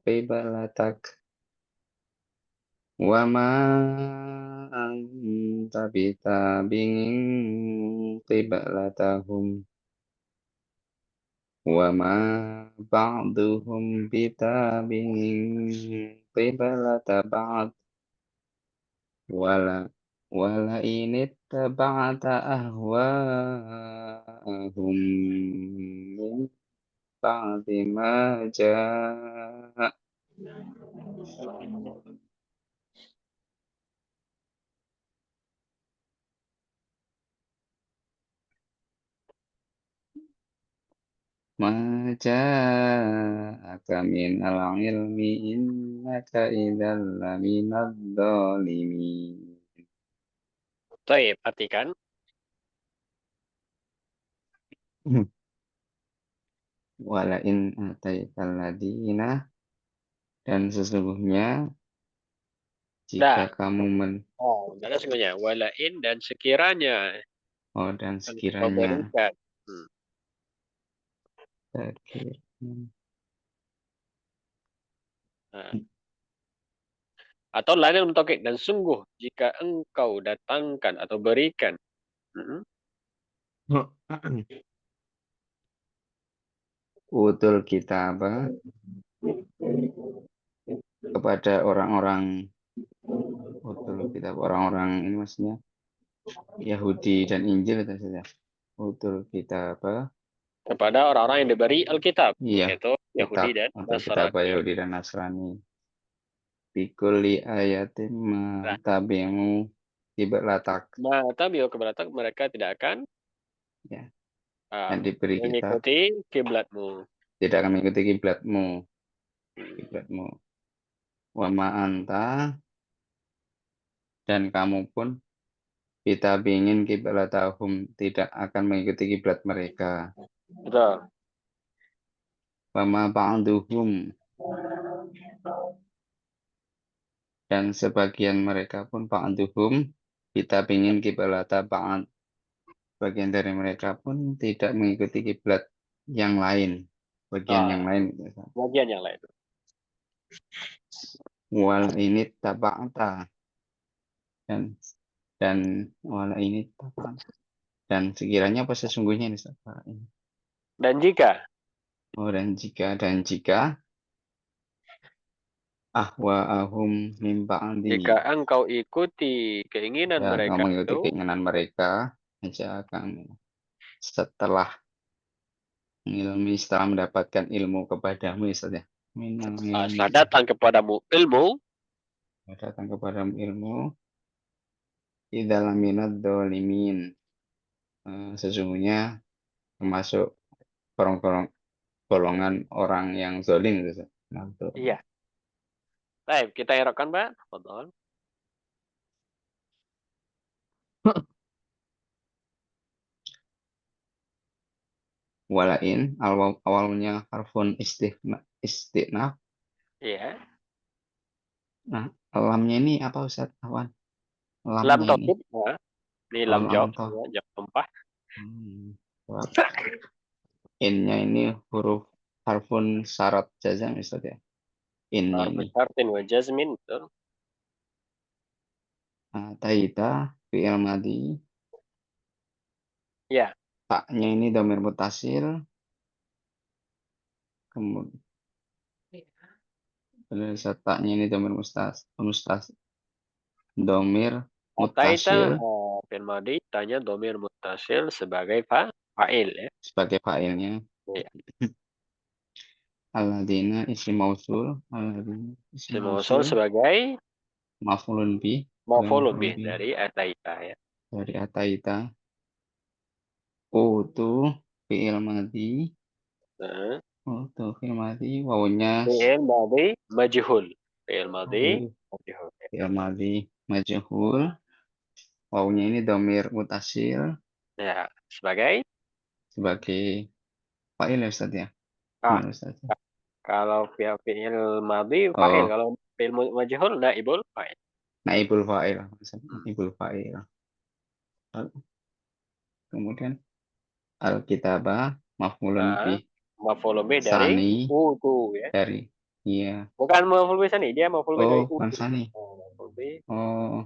qiblatak wa ma anta bitabi'in qiblatahum wa ma ba'duhum bitabi'in qiblata ba'd wala wala inittaba'ta ahwa'ahum min ba'di ma ja'aka minal ilmi innaka idzal laminadh dhalimin. Baik, artikan. Wala in ataital ladina, dan sesungguhnya jika Dah. kamu Tidak ada sesungguhnya. Walain dan sekiranya. dan Dan sekiranya memberikan. Hmm. Nah. Atau lain untuk dan sungguh jika engkau datangkan atau berikan. utul kitab kepada orang-orang ini maksudnya Yahudi dan Injil itu saja. Utul kitab Kepada orang-orang yang diberi Alkitab, iya, yaitu Yahudi kitab dan atau kitab Nasrani. Yahudi dan Nasrani. Bikuli ayatim tabi'u qiblatak. Tabi'u qiblatak, mereka tidak akan Ya, yang diberi kitab mengikuti kiblatmu. tidak akan mengikuti kiblatmu. Wa ma anta, dan kamu pun kita ingin kiblatahum, tidak akan mengikuti kiblat mereka. Betul. Wa ma ba'duhum, dan sebagian mereka pun ba'duhum kita ingin kiblata ba'd, bagian dari mereka pun tidak mengikuti kiblat yang lain, bagian yang lain. Bagian yang lain. Wal ini taba'ta, dan wal ini taba'ta, dan sekiranya apa sesungguhnya ini. Dan jika Dan jika ahwa'ahum min ba'di, jika engkau ikuti keinginan ya mereka mengikuti itu, keinginan mereka, aja akan setelah setelah mendapatkan ilmu kepadamu saja. setelah datang kepadamu ilmu, Datang kepadamu ilmu di dalam minat dolimin, sesungguhnya termasuk golongan orang yang zolim gitu. iya. Baik, kita erokan, Pak. Betul. Walain awalnya harfun istinaf. Iya. Nah, lamnya ini apa Ustaz Awan? Lam Lamnya ini. tokib, ya. Ini lam jawab, Lam toh. ya, jawab tempah. In-nya ini huruf harfun syarat jazam Ustaz ya. In-nya ini. Harfin wa jazmin, betul. Taita fi'il madi. Ya. Taknya ini domir mutasil. Kemudian taknya ini domir domir Taita mutasil fil madi, tanya domir mutasil sebagai fa'il, ya. sebagai fa'ilnya. Iya. Alladzina isim mausul. Isim mausul sebagai Maf'ulun bi. maf'ulun bih dari ataita, ya. Dari ataita. Utu fi'il madi. Nah, Utu fi'il madi. Wawunya fi'il madi majhul. Fi'il madi majhul. fi'il madi majhul. Wawunya ini domir mutasil Ya, sebagai fa'il ya Ustaz ya. ah, Gimana Ustaz? kalau fi'il madi fa'il, Oh, kalau fi'il majhul naibul fa'il. naibul fa'il. Naibul fa'il. Kemudian al-kitabah maf'ulun Nah, bih maf'ulun bih dari sani, utu, ya. dari Iya. Bukan maf'ul bih sani, dia maf'ul bih dari Oh, bukan utul. sani. Maf'ul bih. Oh,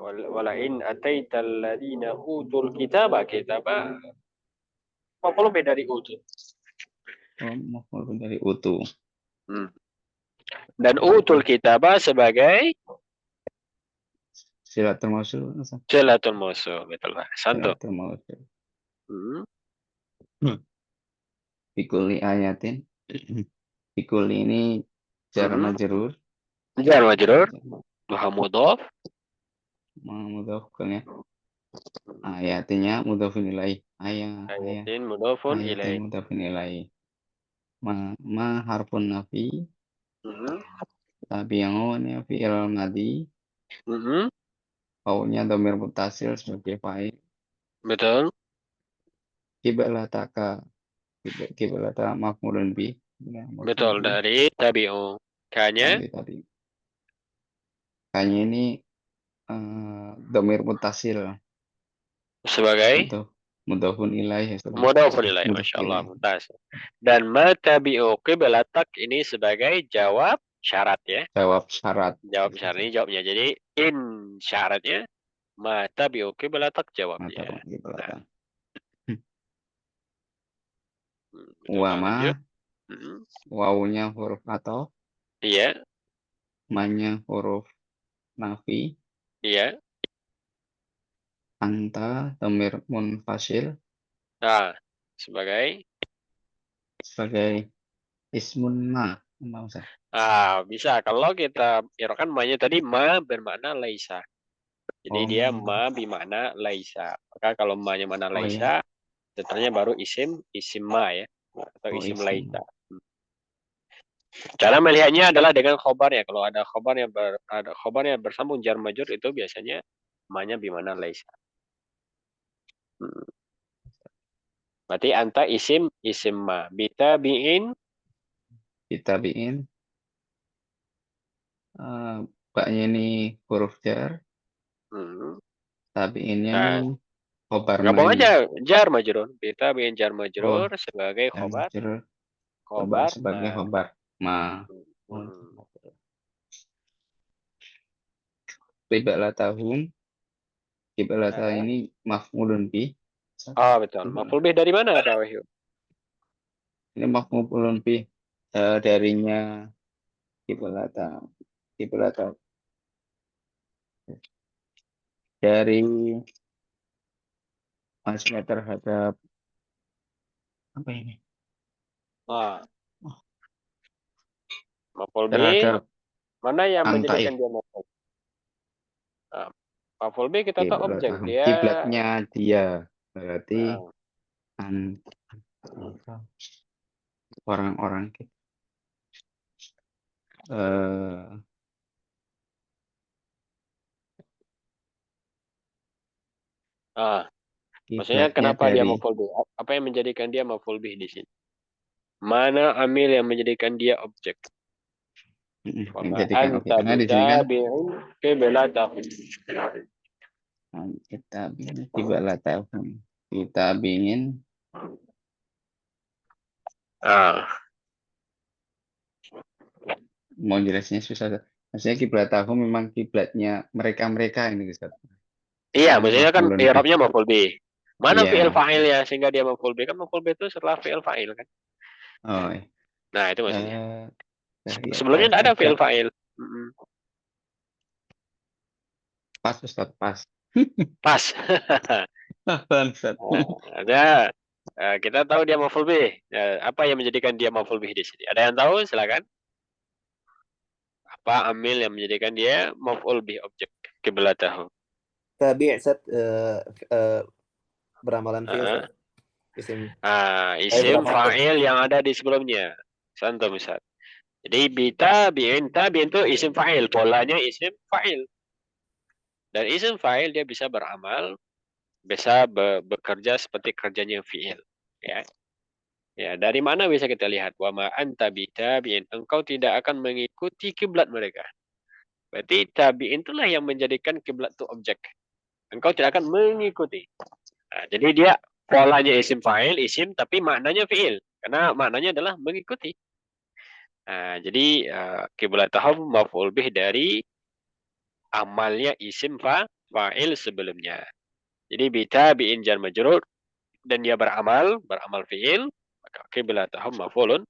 Walain ataital ladina utul kitaba maf'ul bih dari utul. oh, maf'ul dari utu. Hmm. Dan utul kitaba sebagai Silatul mausul. silatul musuh, betul Pak. Santo. Silatul mausul. Hmm. Bikuli ayatin. Bikuli ini jar Hmm. majrur. Jar majrur, mudhaf, Mudhafkan ya. Ayatinya mudhafun ilaih. ayatin mudhafun Ayatin ilaih. mudhafun ilaih. Ma harfun nafi. Hmm. Tapi yang awalnya fi'il madi. Hmm. Wawunya domir mutasil sebagai fa'il. Betul. Kibalataka. Kibalata maf'ulun bih. Ya, Betul maf'ulun bih. dari tabi'u. Kanya Tadi. Kayaknya ini domir mutasil. sebagai Mudhafun ilaih. mudhafun ilaih. Mudhaf Masya Allah, ilaih. mumtaz. Dan ma tabi'u qiblatak ini sebagai jawab syarat ya. Jawab syarat. Jawab syarat ini jawabnya. Jadi in syaratnya ma tabi'u qiblatak Mata jawabnya. Nah, pengibalatan. betul Pak, Wama, lanjut. Hmm. wawunya huruf atau, Iya, manya huruf nafi, iya. anta domir munfasil Nah, sebagai sebagai ismun ma. Mau saya. bisa kalau kita irokan ma-nya tadi ma bermakna laisa. Jadi dia Oh, ma bimakna laisa. Maka kalau ma-nya mana oh ya. laisa, setelahnya baru isim ma ya atau Oh isim ismun. laisa. Cara melihatnya adalah dengan khobar ya. Kalau ada khobar yang bersambung jar majur itu biasanya ma-nya bimakna laisa. Hmm. Berarti anta isim ma. Bita bi'in Kita bikin baknya ini huruf jar, hmm. tapi ini Nah, khobar gabung manya. aja jar majrur. Bita bi'in jar Oh, majrur sebagai jar majrur khobar sebagai ma. khobar ma. Oh, Hmm. Qibla tahum, qibla Nah. ini maf'ulun bih. Oh, betul. Qibla. Maf'ul bih dari mana, Pak Wahyu? Ini maf'ulun bih darinya kiblata kiblata dari masuknya terhadap apa ini? Ah, Oh, maf'ul bih terhadap mana yang anta menjadikan dia maf'ul? Ah, maf'ul bih kita tahu objek. kiblata Dia kiblatnya dia berarti ah, an orang-orang eh ah, maksudnya kiblatnya kenapa dia dari maf'ul bih? Apa yang menjadikan dia maf'ul bih di sini? Mana amil yang menjadikan dia objek? Wama menjadikan objek anta karena di sini kan bitabi'in qiblatahu. kita kiblata kita ingin Ah, mau jelasnya susah. Maksudnya kiblat aku memang kiblatnya mereka-mereka ini Ustaz. iya, Ini maksudnya kan maf'ulun bih. i'rabnya maf'ul bih. Mana fi'il Iya. fa'ilnya sehingga dia maf'ul bih? Kan maf'ul bih itu setelah fi'il fa'il kan? Oh, iya. Nah, itu maksudnya. Eh, dari apa Sebelumnya ya? tidak ada Ada fi'il fa'il. Mm-mm. pas Ustaz pas. Pas. Bangsat. Oh, ada. Kita tahu dia maf'ul bih. Apa yang menjadikan dia maf'ul bih di sini? Ada yang tahu? Silakan. Apa amil yang menjadikan dia maf'ul bih objek kiblatahu? Tabi' Ustaz, beramalan fi'il Heeh. Ustaz. Isim Isim berapa huruf? fa'il yang ada di sebelumnya. Contoh misal. Jadi bita bi'in tabi'in itu isim fa'il, polanya isim fa'il. Dan isim fa'il dia bisa beramal, bisa bekerja seperti kerjanya fi'il, ya. Ya, dari mana bisa kita lihat? Wa ma anta bitabi'in. Engkau tidak akan mengikuti kiblat mereka. Berarti tabi'in itulah yang menjadikan kiblat itu objek. Engkau tidak akan mengikuti. Nah, jadi dia polanya isim fa'il, isim, tapi maknanya fi'il. Karena maknanya adalah mengikuti. Nah, jadi qiblatahum maf'ul bih dari amalnya isim fa'il sebelumnya. Jadi bitabi'in jar majrur dan dia beramal fi'il, maka qiblatahum maf'ulun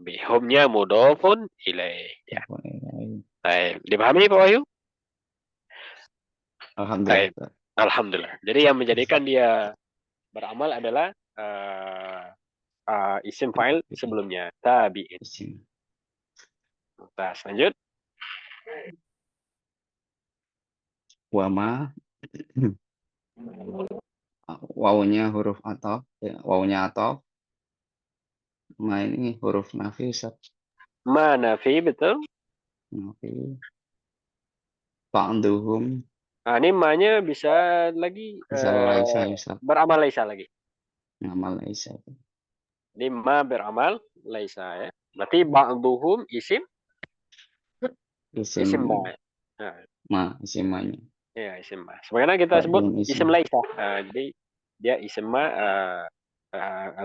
bih. Humnya mudhafun ilaih. Ya. Baik, dipahami Pak Wahyu? Alhamdulillah. Baik. Alhamdulillah. Jadi yang menjadikan dia beramal adalah isim fa'il sebelumnya tabi'in. Isim. Nah, lanjut. Wama wawunya huruf ataf, ya, wawunya ataf. Ma ini huruf nafi, Ustaz. Mana fi betul? Nafi. Ba'duhum Nah, ini ma-nya bisa lagi bisa laisa, Ustaz. beramal laisa lagi. Ngamal laisa. Ini ma beramal laisa ya. Berarti ba'duhum isim Isim ma. Nah, ma, isim ma-nya. ya isim ma. Sebagaimana kita sebut Ba'duhum isim laisa. Nah, jadi dia isim ma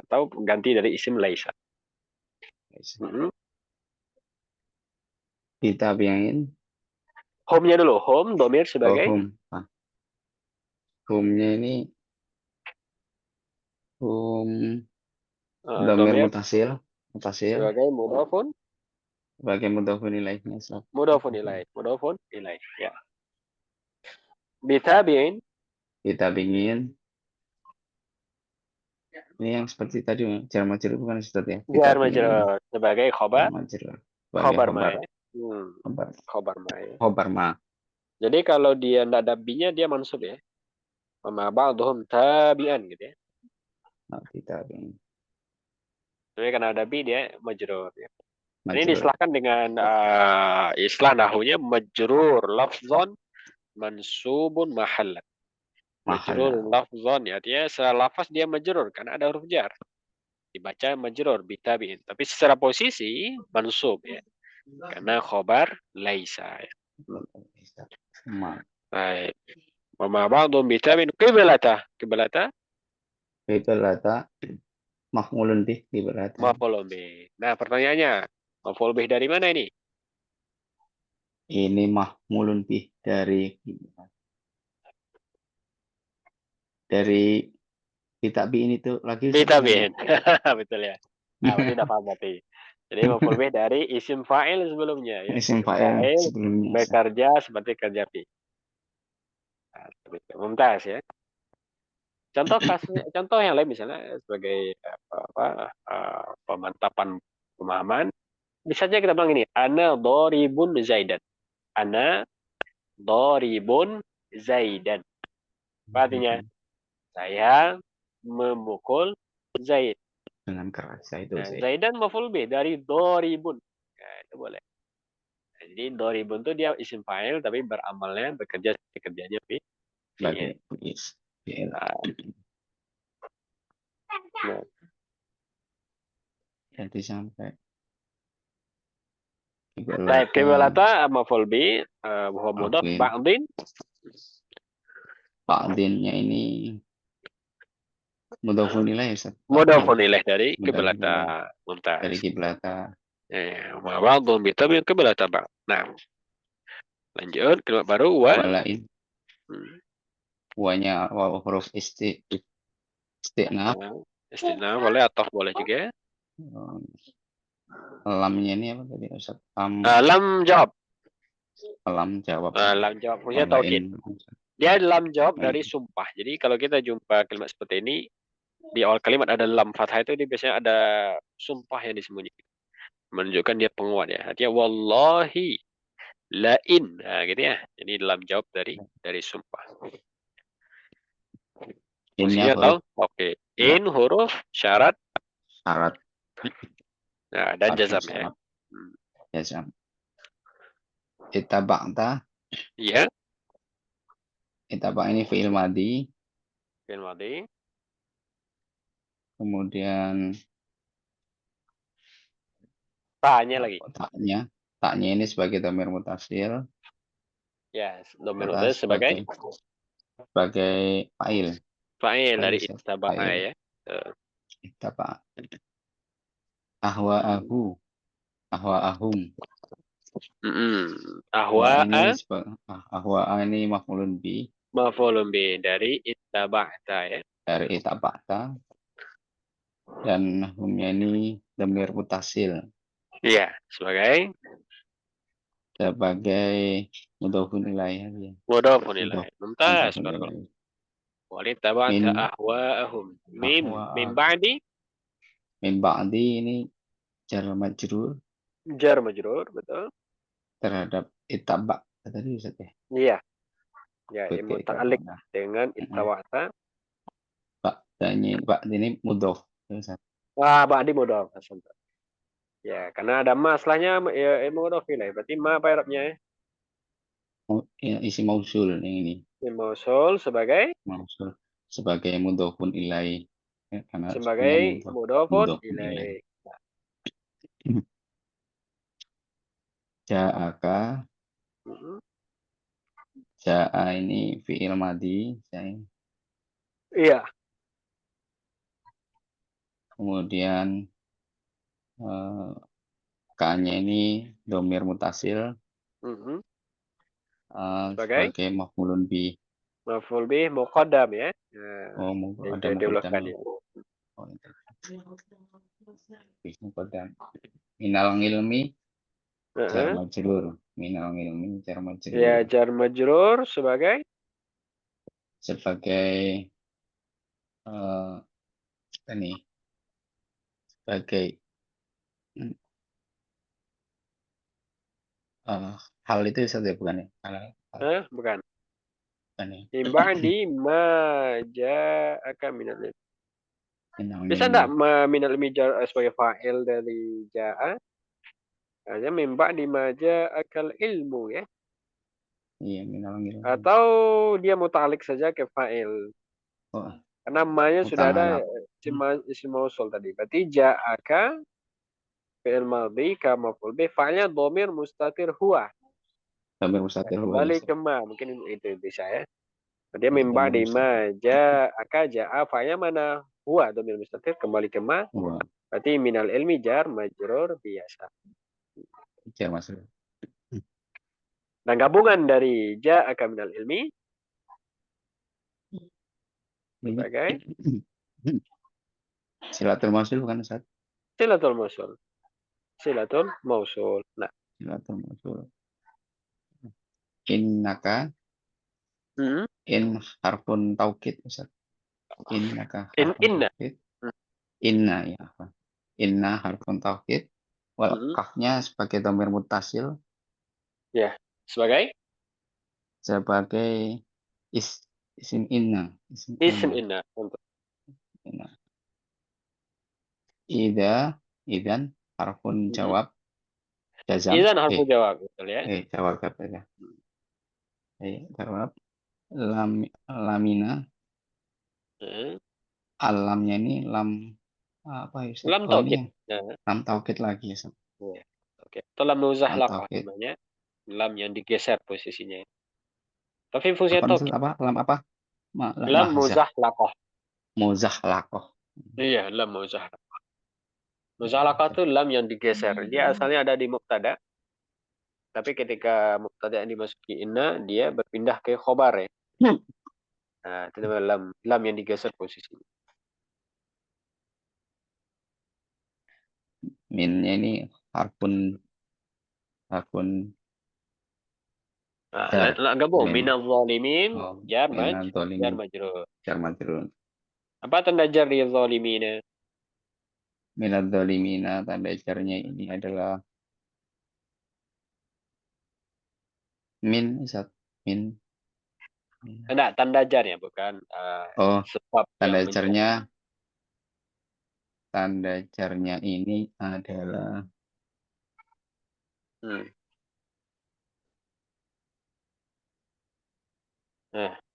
atau ganti dari isim laisa. laisa. Mm-hmm. Ditabi'in. Home-nya dulu. Home, domir sebagai Hum. Humnya ini hum domir domir mutasil sebagai mudhafun sebagai mudhafun ilaihnya, Ustaz. mudhafun ilaih. Ya. Bitabi'in Ditabi'in. Ini yang seperti tadi jar majrur bukan, Ustaz ya? jar Ditabi'in majrur sebagai jar khobar majrur sebagai khobar ma. khobar Khobar ma ya. khobar ma. Jadi kalau dia tidak ada bi-nya dia mansub ya. Ma ba'duhum tabi'an gitu ya. Ditabi'in Jadi karena ada bi dia majrur ya. Ini majrur. disilahkan dengan istilah nahunya majrur lafzon mansubun mahallan. Majrur lafzon ya, artinya secara lafaz dia majrur karena ada huruf jar. Dibaca majrur bitabi'in. Tapi secara posisi mansub ya. Karena khobar laisa ya. Ma. Baik. Wa ma ba'dhum bitabi'in qiblata. Qiblata maf'ulun bih qiblata. Maf'ulun bih. Nah, pertanyaannya, maf'ul bih dari mana ini? Ini mahmulun bih dari ditabi'in itu lagi, Ustaz, Bitabi'in. Betul ya. Nah, berarti udah paham berarti. Jadi maf'ul bih dari isim fa'il sebelumnya ya. isim fa'il sebelumnya, Ustaz. Bekerja seperti kerja fi. Nah, seperti itu. Mumtaz ya. Contoh yang lain misalnya sebagai pemantapan pemahaman, bisa saja kita bilang ini, ana doribun zaidan. Ana doribun zaidan. Apa artinya? Saya memukul Zaid. Dengan keras itu Nah, sih. Zaidan maf'ul bih dari doribun. Nah, itu boleh. Nah, jadi doribun itu dia isim fa'il tapi beramalnya bekerja seperti kerjanya fi. Sebagai fi'il. Nah, Jadi sampai baik, qiblata maf'ul bih wa mudhaf Oke. ba'din. Ba'dinnya ini mudhafun ilaih, Ustaz. Mudhafun ilaih dari Mudhafun qiblata. dari Mumtaz. qiblata. Ya, wa ba'dhum bitabi qiblata ba'd. Nah, lanjut kalimat baru wa. Walain. Wanya waw huruf isti'naf. Istinaf boleh atau boleh juga. Lamnya ini apa tadi, Ustaz? Lam jawab. Lam jawab. Lam jawab punya taukid. Dia lam jawab dari sumpah. Jadi kalau kita jumpa kalimat seperti ini, di awal kalimat ada lam fathah itu dia biasanya ada sumpah yang disembunyikan. Menunjukkan dia penguat ya. Artinya wallahi lain. Nah, gitu ya. Jadi lam jawab dari sumpah. Fungsinya tahu? Oke. In huruf syarat. Syarat. Nah, dan jazamnya. Jazam. Itaba'ta. Iya. Itaba ini fi'il madhi. Fi'il madhi. Kemudian Ta'nya lagi. Ta'nya ini sebagai dhamir mutasil. Ya, dhamir mutasil sebagai fa'il. Fa'il dari ittaba'a ya. Ittaba'a. Ahwa'ahu. ahwa'ahum. Ahwa'a Ahwa'a ini maf'ulun bi maf'ulun bi dari ittaba'ta ya. dari itaba'ta, dan humnya ini dhamir mutasil Iya, sebagai sebagai mudhofun ilaih ya. mudhafun ilaih. Mumtaz, Mudhofun barakallahu. ilaih. Walittaba'ta Min ahwa'ahum. Min ahwa'a ba'di min ba'di ini jar majrur jar majrur, betul. terhadap itaba tadi Ustaz ya. Iya. Ya, Sebagai muta'alliq itaba. dengan ittaba'ta. Ba'danya ini mudhof ya, Ustaz. Ba'di mudhaf. Ya, karena ada ma setelahnya ya mudhaf ilaih. Berarti ma apa i'rabnya ya? Ya, isi mausul yang ini. Isim mausul sebagai Mausul sebagai mudhofun ilaih. Ya, karena sebenarnya sebagai mudhafun mudhofun ilaih. ilaih. Ja'aka, Mm-mm. ja'a ini fi'il madhi, Iya. kemudian K-nya ini domir mutasil Mm-mm. Sebagai sebagai maf'ulun bi. maf'ul bih muqaddam ya. Oh, Yang ada saya muqaddam dahulukan ya. ya. Oh, itu muqaddam. Minal ilmi jar Heeh. majrur. Minal ilmi jar Ya, majrur. jar majrur sebagai Sebagai ini sebagai hal itu saja bukan ya? Hal, bukan. bukan ya? Min ba'di ma ja'aka minal ilmi. Minal Bisa ilmi. enggak minal ilmi sebagai fa'il dari ja'a? Hanya min ba'di ma ja'akal ilmu ya. Iya, minal ilmi. Atau dia muta'alliq saja ke fa'il. Oh, Karena ma-nya sudah ada isim mausul tadi. Berarti ja'aka fi'il madhi ka maf'ul bih, fa'ilnya dhamir mustatir huwa. domir mustatir huwa Kembali ya. ke ma, mungkin itu bisa ya. Dia min ba'di ma ja'aka ja'a, fa'ilnya mana? Huwa dhamir mustatir, kembali ke ma. Huwa Berarti minal ilmi jar majrur biasa. jar masuk. Nah, gabungan dari ja'aka minal ilmi sebagai Silatul mausul bukan Ustaz? silatul mausul. Silatul mausul. Nah, Silatul mausul. Innaka hmm. in harfun taukid Ustaz. Innaka harfun Inna. taukid. Inna ya apa? Inna harfun taukid. Wal kafnya sebagai domir mutasil. Ya, sebagai Sebagai isim inna. isim inna. Untuk Inna. Idan harfun jawab. Jazam. idzan harfu jawab, betul ya. Jawab ya. Jawab. Lamina. Alamnya ini lam apa ya? Lam taukid. Lam taukid lagi ya. Oke. Itu lam muzahlaqah Taukid. namanya. Lam yang digeser posisinya. Tapi fungsinya taukid. Lam apa? Lam muzahlaqah. Muzahlaqah. Iya, lam muzahlaqah. Muzahlaqah itu lam yang digeser. Dia asalnya ada di mubtada. Tapi ketika mubtada yang dimasuki inna, dia berpindah ke khobar ya. Nah, itu namanya lam yang digeser posisinya. Minnya ini harfun Nah, gabung minal zalimin jar majrur. Jar majrur. Apa tanda jar di zalimina? Minal zalimina, tanda jarnya ini adalah min Ustaz. Min. Enggak, tanda jarnya bukan sebab tanda yang jarnya ini adalah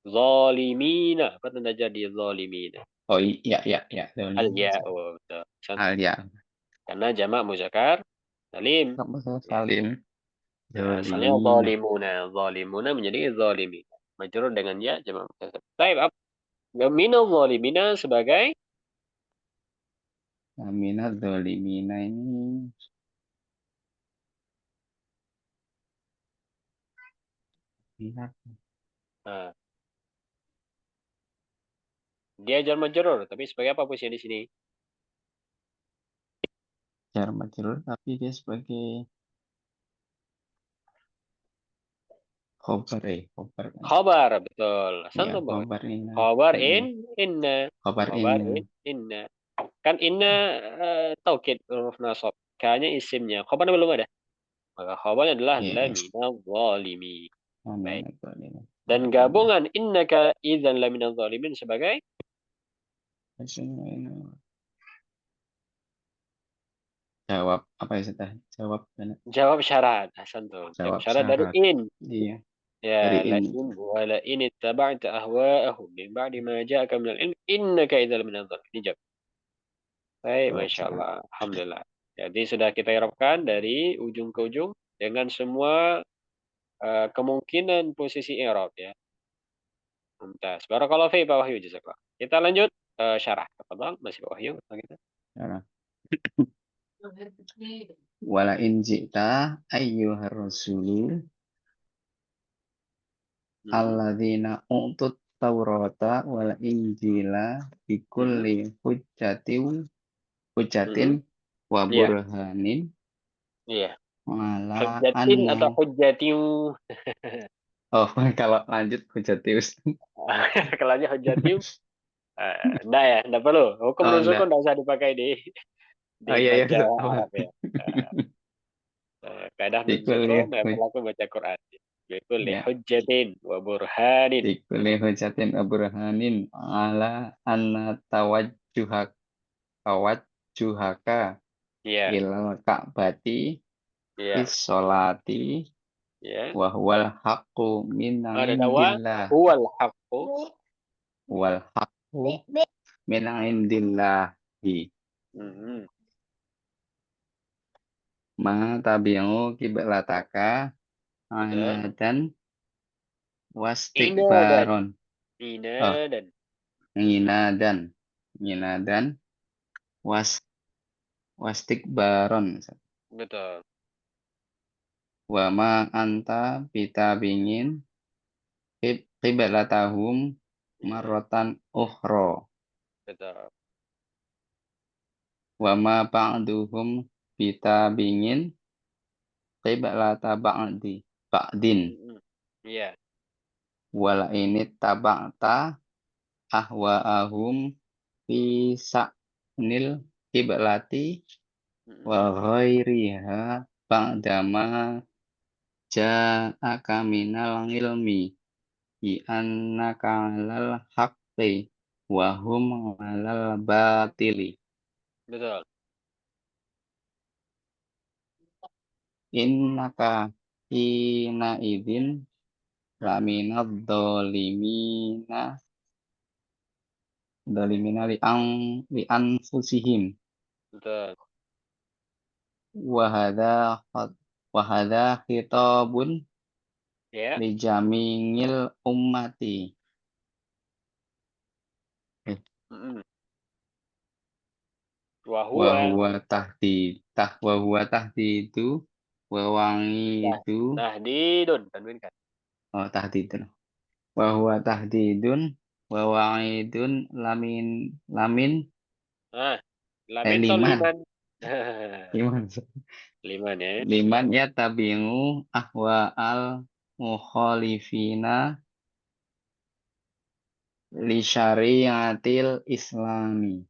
zalimina. Apa tanda jar di zalimina? oh iya. Al-ya. Oh, betul. Al-ya. Karena jamak muzakkar salim. Salim. Asalnya zalimuna. Zalimuna menjadi zalimin. Majrur dengan ya jamak muzakkar. Baik, minal zalimina sebagai Minal zalimina ini Lihat. Nah, dia jar majrur, tapi sebagai apa posisinya di sini? Jar majrur tapi dia sebagai khobar kan. Khabar, betul. Ya, Santum bagus. khobar ini. Khabar inna. Khobar Khabar ini. inna. Kan inna taukid huruf nasab. Kayaknya isimnya. Khabarnya belum ada. Maka khabarnya adalah Ya, laminal zalimi. Baik. ini. Dan gabungan innaka idzan laminal zalimin sebagai Jawab apa ya sudah? Jawab kan? jawab syarat. Santum. Jawab Jawab syarat dari syarat. in. Iya, dari Ya, ini. lain wala in ittaba'ta ahwa'ahum min ba'di ma ja'aka minal ilm innaka idzal minadh dhalimin. Ini jawab. Baik, Jawab Masya syarat. Allah. Alhamdulillah. Jadi sudah kita irapkan dari ujung ke ujung dengan semua kemungkinan posisi i'rab ya. Mumtaz. Barakallahu fi Pak Wahyu jazakallah. Kita lanjut syarah. Tafadhal masih Pak Wahyu. Kita. Syarat. Wala in ji'ta ayyuhar rasulu alladzina utut taurata wal injila bikulli hujjatin wa Iya, burhanin iya. ala Hujjatin anna. atau hujjatiu? Oh, kalau lanjut hujjatius. Kalau aja hujjatiu, enggak ya, enggak perlu. Hukum Oh, nusuk enggak. enggak usah dipakai di Oh iya, iya. baca Apa? Arab ya. Kaidah Bikulli nunzukun berlaku baca Quran. Bikulli ya, hujjatin wa burhanin. bikulli hujjatin wa burhanin ala anna tawajjuhaka Iya, ilal ka'bati iya, fis sholati iya. wa huwal haqqu min Ada dawa indillah huwal haqqu. wal haqqu min indillahi Mhm. ma tabi'u kiblataka Betul. anadan Inadan. wastikbaron. Oh, Inadan. nginadan nginadan was wastikbaron Betul. wa ma anta bitabingin qiblatahum Mhm. marratan ukhra Betul. wa ma ba'duhum bitabingin qiblata ba'din Mhm. Iya. wala ini taba'ta ahwa'ahum fi sa'nil qiblati wa Mhm. ghairiha ba'dama ja'aka minal ilmi bi annaka 'alal haqqi wa hum 'alal batili Betul. innaka hina idzin Mhm. laminadh dhalimina li anfusihim Betul. wa hadha khitabun Ya. li jamingil ummati. Mhm. Wa wa huwa huwa tahdidu wa wangidu. tahdidun. Tanwinkan. Oh, tahdidun wa huwa tahdidun wa wa'idun lamin Ah, lamin atau liman liman? liman Liman ya. liman ya tabi'u ahwa al mukhalifina li syariatil islami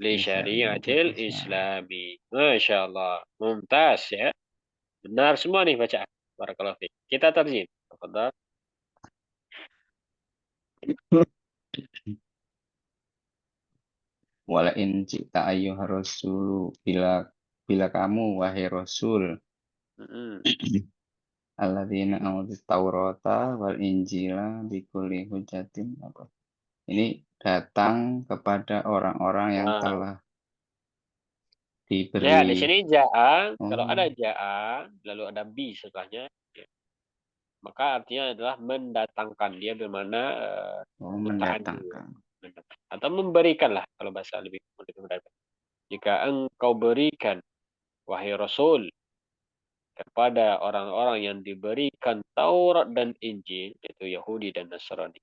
Li li syariatil syariatil islam. islami. Masya Allah. Mumtaz ya. Benar semua nih bacaan. Barakallahu fiik. Kita terjemah. Tafadhal. Wala in cita ayyuhar rasulu bila bila kamu wahai rasul Mhm. alladzina awdit taurata wal injila bikulli hujatin apa. Ini datang kepada orang-orang yang Nah, telah ya di diberi sini ja'a, kalau ada oh, ja'a lalu ada bi setelahnya, ya, maka artinya adalah mendatangkan. Dia bermakna muta'addi ya. mendatangkan. Atau memberikanlah kalau bahasa lebih mudah. Jika engkau berikan wahai Rasul kepada orang-orang yang diberikan Taurat dan Injil, yaitu Yahudi dan Nasrani.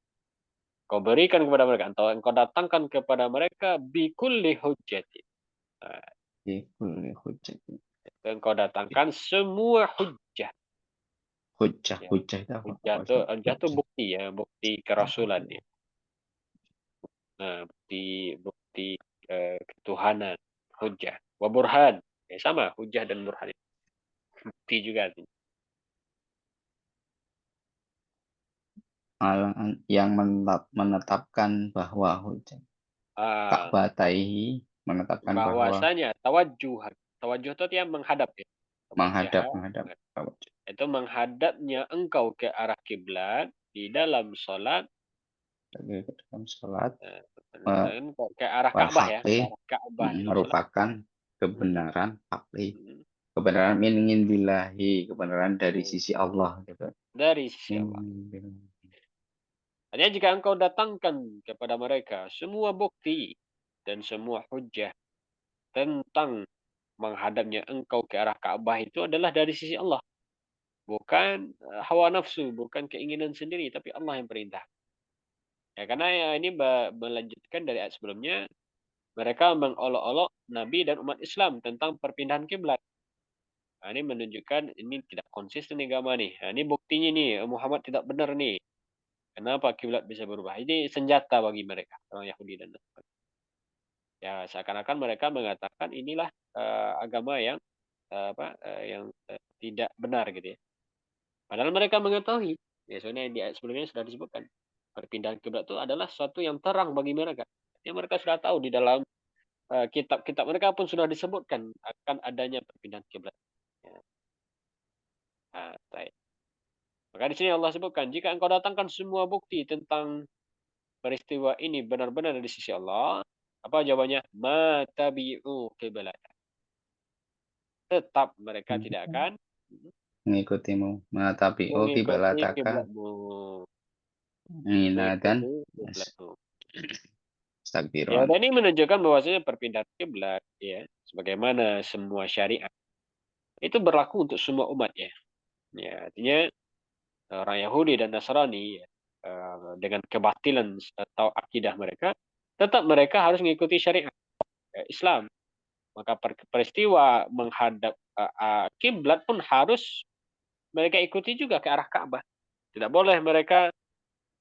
Kau berikan kepada mereka, atau engkau datangkan kepada mereka bikulli hujjati. Fi kulli hujjatin. Engkau datangkan semua hujjah. Hujjah, Ya. hujjah itu apa? Hujjah itu Hujjah. bukti ya, bukti kerasulan ya. Nah, bukti ketuhanan, hujjah. Wa burhan. Ya, sama, hujjah dan burhan. Bukti juga. Yang menetapkan bahwa hujjah. Ah, Ka'bataihi menetapkan bahwa bahwasanya tawajuh. Tawajuh itu yang menghadap ya. menghadap Tawajjaha, Ka'bah. itu menghadapnya engkau ke arah kiblat di dalam sholat, Bagi ke dalam sholat engkau ke arah wal Ka'bah ya, ke haqqi arah Ka'bah dalam sholat. merupakan Hmm, kebenaran haqqi. hmm, Kebenaran min indillahi, kebenaran dari hmm. sisi Allah gitu. Dari sisi Min Allah. indillahi. Hanya jika engkau datangkan kepada mereka semua bukti dan semua hujjah tentang menghadapnya engkau ke arah Ka'bah itu adalah dari sisi Allah. Bukan hawa nafsu, bukan keinginan sendiri, tapi Allah yang perintah. Ya, karena ya ini melanjutkan dari ayat sebelumnya, mereka mengolok-olok Nabi dan umat Islam tentang perpindahan kiblat. Nah, ini menunjukkan ini tidak konsisten agama nih. Nah, ini buktinya nih, Muhammad tidak benar nih. Kenapa kiblat bisa berubah? Ini senjata bagi mereka, orang Yahudi dan Nasrani. Ya, seakan-akan mereka mengatakan inilah agama yang tidak benar gitu ya. Padahal mereka mengetahui. Ya, soalnya di ayat sebelumnya sudah disebutkan. Perpindahan kiblat itu adalah sesuatu yang terang bagi mereka. Yang mereka sudah tahu di dalam kitab-kitab mereka pun sudah disebutkan akan adanya perpindahan kiblat. Ya. Baik. Maka di sini Allah sebutkan, jika engkau datangkan semua bukti tentang peristiwa ini benar-benar dari sisi Allah, apa jawabannya? Ma tabi'u qiblat. Tetap mereka tidak akan Mengikutimu tapi oh mengikuti kiblataka kiblatmu, dan mengikuti kiblatmu. Ya, astagfirullah. dan ini menunjukkan bahwasanya perpindahan kiblat ya, sebagaimana semua syariat itu berlaku untuk semua umat ya. Ya, artinya orang Yahudi dan Nasrani ya, dengan kebatilan atau akidah mereka, tetap mereka harus mengikuti syariat Islam. Maka peristiwa menghadap kiblat pun harus mereka ikuti juga ke arah Ka'bah. Tidak boleh mereka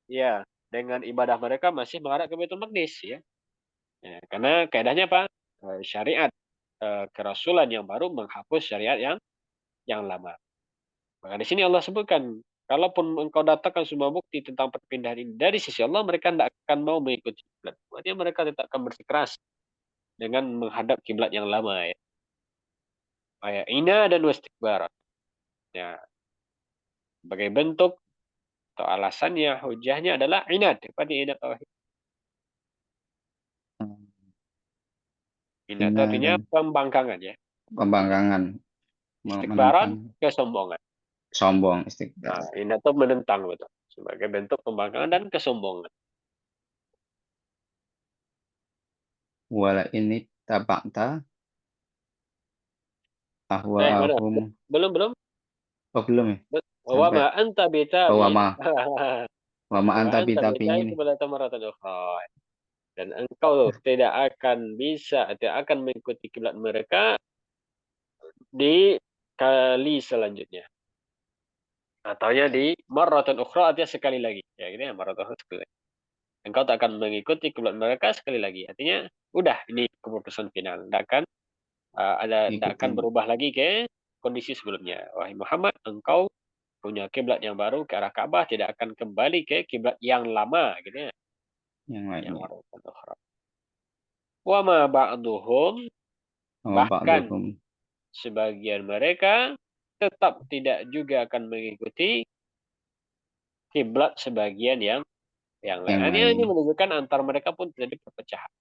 ya dengan ibadah mereka masih menghadap ke Baitul Maqdis ya. Ya, karena kaidahnya apa? Syariat kerasulan yang baru menghapus syariat yang lama. Maka di sini Allah sebutkan, kalaupun engkau datangkan semua bukti tentang perpindahan ini dari sisi Allah, mereka tidak akan mau mengikuti kiblat. Artinya mereka tetap akan bersikeras dengan menghadap kiblat yang lama ya. Kayak ina dan wastikbar. Ya, sebagai bentuk atau alasannya, hujahnya adalah inad. Pada inad tauhid. Inad itu Hina artinya dan pembangkangan ya. pembangkangan Istikbaran, menentang kesombongan. sombong Nah, istikbar. inad itu menentang betul. Sebagai bentuk pembangkangan dan kesombongan. Wala ini tabakta Mana? ahwaahum. Belum. Oh belum ya Wa sampai ma anta bahwa bitabi'in. ma Wa anta anta bitabiin bitabi'in kepada tamaratan ukhra. Dan engkau tidak akan bisa, tidak akan mengikuti kiblat mereka di kali selanjutnya. Ataunya di marratan ukhra, artinya sekali lagi. Ya, gitu ya, marratan ukhra sekali lagi. Engkau tak akan mengikuti kiblat mereka sekali lagi. Artinya, udah, ini keputusan final. Tidak akan ngikutin berubah lagi ke kondisi sebelumnya. Wahai Muhammad, engkau punya kiblat yang baru ke arah Ka'bah, tidak akan kembali ke kiblat yang lama, gitu ya. yang Yang lainnya. marratan ukhra. Wa ma ba'duhum, Wa bahkan ba'duhum sebagian mereka tetap tidak juga akan mengikuti kiblat sebagian yang lain. yang Artinya ini lain. menunjukkan antar mereka pun terjadi perpecahan.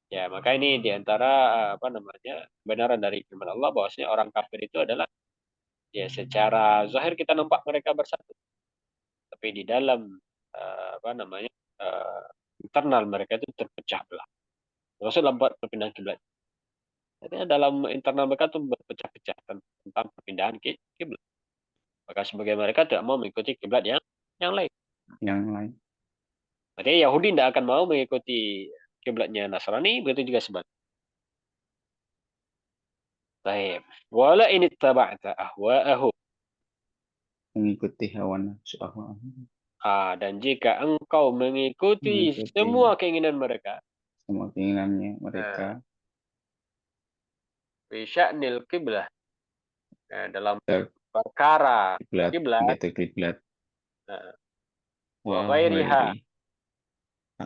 Ya, maka ini diantara kebenaran dari firman Allah bahwasanya orang kafir itu adalah ya secara zahir kita nampak mereka bersatu, tapi di dalam eh, apa namanya eh, internal mereka itu terpecah belah. Maksud dalam perpindahan kiblat. Artinya dalam internal mereka tuh berpecah-pecah tentang perpindahan kiblat. Maka sebagian mereka tidak mau mengikuti kiblat yang lain. Yang lain. Artinya Yahudi tidak akan mau mengikuti kiblatnya Nasrani, begitu juga sebaliknya. Baik. Wala ini taba'ta ahwa'ahum. Mengikuti hawa nafsu ahwa. Dan jika engkau mengikuti Mengikuti semua keinginan mereka, semua keinginannya mereka. bisya'nil kiblah, dalam Ter- perkara Kiblat, kiblat, yaitu kiblat. wa Wa ghairiha, ghairi.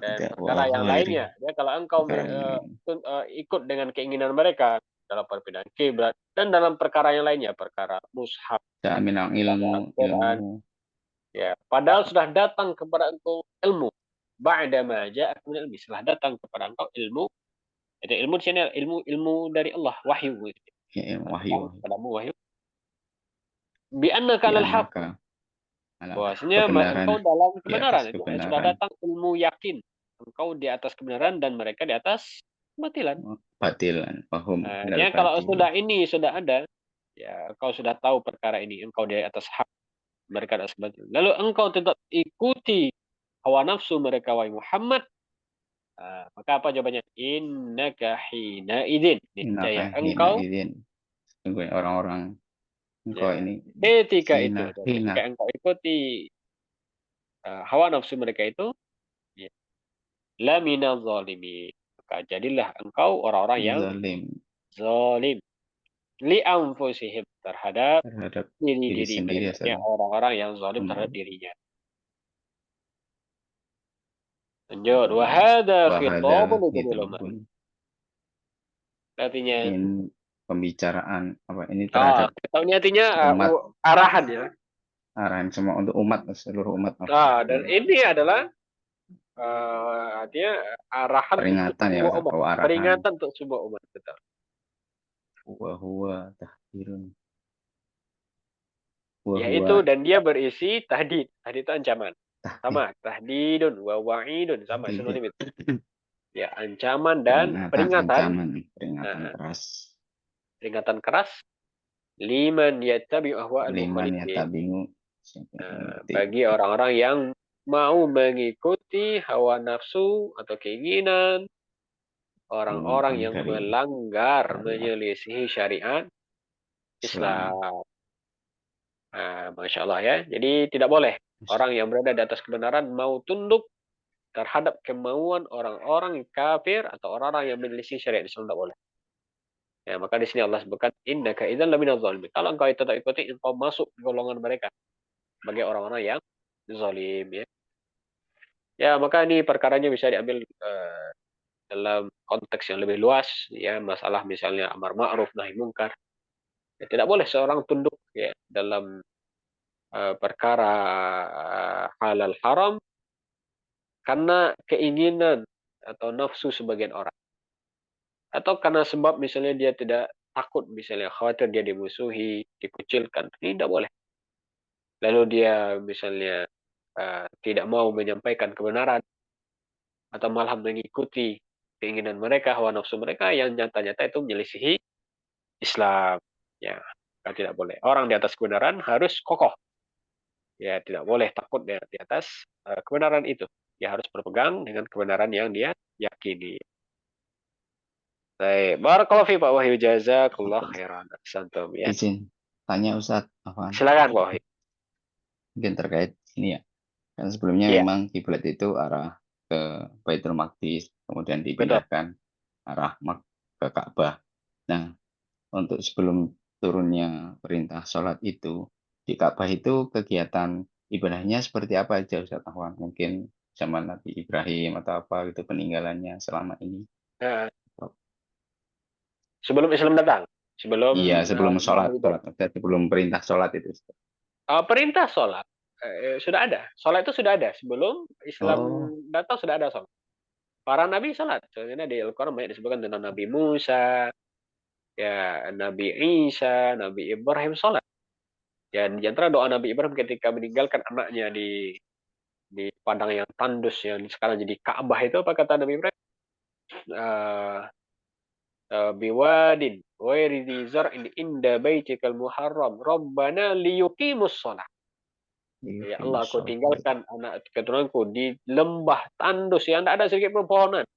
dan Wa perkara yang ghairi. lainnya. Ya, kalau engkau Perkara yang lain. ikut dengan keinginan mereka dalam perpindahan kiblat dan dalam perkara yang lainnya, perkara mushaf, Minang ilmu, Al-Quran, ya, padahal sudah datang kepada engkau ilmu. Ba'da ma ja'aka minal ilmi, setelah datang kepada engkau ilmu. Jadi ilmu di sini ilmu dari Allah, wahyu. Ya, Datang wahyu. kepadamu wahyu. Bi annaka alal haq, Maka bahwasanya kebenaran engkau dalam di atas kebenaran. Itu sudah kebenaran. datang ilmu yakin. Engkau di atas kebenaran dan mereka di atas kebatilan. Batilan, pahum. Ya, kalau sudah ada, ya engkau sudah tahu perkara ini, engkau di atas hak, mereka di atas kebatilan. Lalu engkau tetap ikuti hawa nafsu mereka, wahai Muhammad, maka apa jawabannya? Innaka hina idin. Niscaya Hina engkau, idin. Sungguh orang-orang engkau ya, ini ketika itu, hina. ketika engkau ikuti hawa nafsu mereka itu, ya, la minal zalimin. Maka jadilah engkau orang-orang yang Zalim zalim li anfusihim, terhadap terhadap diri diri-diri sendiri mereka. Ya, asal. orang-orang yang zalim terhadap dirinya. Lanjut. Wa hadza khitabun lidil umat. Artinya, ini pembicaraan apa ini terhadap ini artinya umat, arahan ya. arahan semua untuk umat, seluruh umat. Dan ini adalah artinya arahan untuk Peringatan ya, semua umat. arahan. Peringatan untuk semua umat, betul. Wa huwa tahdirun. Yaitu, dan dia berisi tahdid. Tahdid itu ancaman. Sama, tahdidun wa wa'idun, sama sinonim itu. Ya, ancaman dan peringatan. Peringatan keras. Peringatan keras. Liman yattabi'u ahwa'al Liman mukhalifin. yattabi'u. Bagi orang-orang yang mau mengikuti hawa nafsu atau keinginan orang-orang yang melanggar, menyelisihi syariat Islam. Masya Allah ya. Jadi tidak boleh orang yang berada di atas kebenaran mau tunduk terhadap kemauan orang-orang kafir atau orang-orang yang menyelisih syariat Islam, tidak boleh. Ya, maka di sini Allah sebutkan innaka idzan laminaz zalimin. Kalau engkau tetap ikuti, engkau masuk golongan mereka sebagai orang-orang yang zalim ya. Ya, maka ini perkaranya bisa diambil dalam konteks yang lebih luas ya, masalah misalnya amar ma'ruf nahi mungkar. Ya, tidak boleh seorang tunduk ya dalam perkara halal haram karena keinginan atau nafsu sebagian orang, atau karena sebab misalnya dia tidak takut, misalnya khawatir dia dimusuhi, dikucilkan, ini tidak boleh. Lalu dia misalnya tidak mau menyampaikan kebenaran atau malah mengikuti keinginan mereka, hawa nafsu mereka yang nyata-nyata itu menyelisihi Islam. Ya, tidak boleh. Orang di atas kebenaran harus kokoh. Ya, tidak boleh takut di atas kebenaran itu. Dia harus berpegang dengan kebenaran yang dia yakini. Baik, barakallahu fi Pak Wahyu, jazakallah khairan. Santum ya. Izin tanya Ustaz, apa? Silakan Pak Wahyu. Mungkin terkait ini ya. Kan sebelumnya memang kiblat itu arah ke Baitul Maqdis, kemudian dipindahkan arah ke Ka'bah. Nah, untuk sebelum turunnya perintah sholat itu, di Ka'bah itu kegiatan ibadahnya seperti apa aja Ustaz Ahwan? Mungkin zaman Nabi Ibrahim atau apa itu peninggalannya selama ini. Sebelum Islam datang? Sebelum sholat, sebelum perintah sholat itu. Perintah sholat sudah ada. Sholat itu sudah ada. Sebelum Islam datang sudah ada sholat. Para nabi sholat. Soalnya di Al-Quran banyak disebutkan tentang Nabi Musa, ya, Nabi Isa, Nabi Ibrahim sholat. Ya, di antara doa Nabi Ibrahim ketika meninggalkan anaknya di padang yang tandus yang sekarang jadi Ka'bah itu, apa kata Nabi Ibrahim? biwadin ghairi dzi zar'in inda baitikal muharram rabbana liyuqimus shalah. Ya Allah, aku tinggalkan anak keturunanku di lembah tandus yang tidak ada sedikit pun pohonan.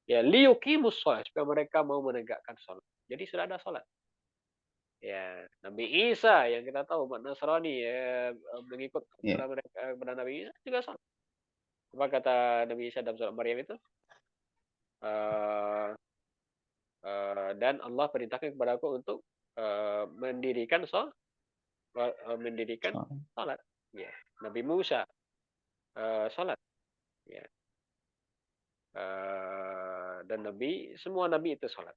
Ya, liyuqimus shalah, supaya mereka mau menegakkan salat. Jadi sudah ada salat. Ya, Nabi Isa yang kita tahu umat Nasrani mengikut Ya. kepada mereka kepada Nabi Isa juga salat. Apa kata Nabi Isa dalam surat Maryam itu? Eh, dan Allah perintahkan kepadaku untuk mendirikan salat. Ya. Nabi Musa salat. Ya. Dan semua nabi itu salat.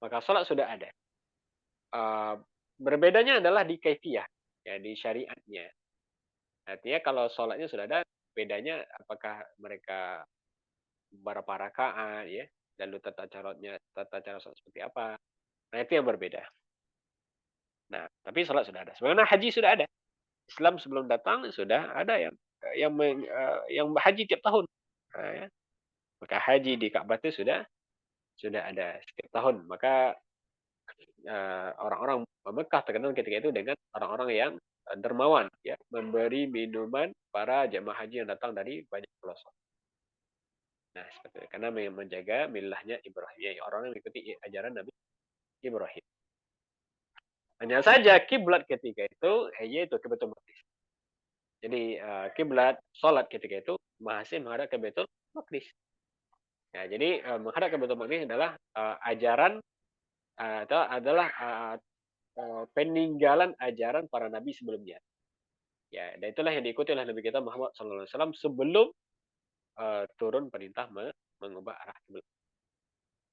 Maka salat sudah ada. Berbedanya adalah di kaifiyah, ya, di syariatnya. Artinya kalau salatnya sudah ada, bedanya apakah mereka berapa rakaat, ya, lalu tata cara salat seperti apa. Nah, itu yang berbeda. Nah, tapi salat sudah ada. Sebenarnya haji sudah ada. Islam sebelum datang sudah ada yang haji tiap tahun. Nah, ya. Maka haji di Ka'bah itu sudah ada setiap tahun. Maka orang-orang Mekah terkenal ketika itu dengan orang-orang yang dermawan, ya, memberi minuman para jemaah haji yang datang dari banyak pelosok. Nah, seperti itu. Karena menjaga milahnya Ibrahim, ya, orang yang mengikuti ajaran Nabi Ibrahim. Hanya saja kiblat ketika itu yaitu ke Baitul Maqdis. Jadi kiblat salat ketika itu masih menghadap ke Baitul Maqdis. Ya, jadi menghadap ke Baitul Maqdis adalah ajaran atau adalah peninggalan ajaran para nabi sebelumnya. Ya, dan itulah yang diikuti oleh Nabi kita Muhammad SAW sebelum turun perintah mengubah arah kiblat.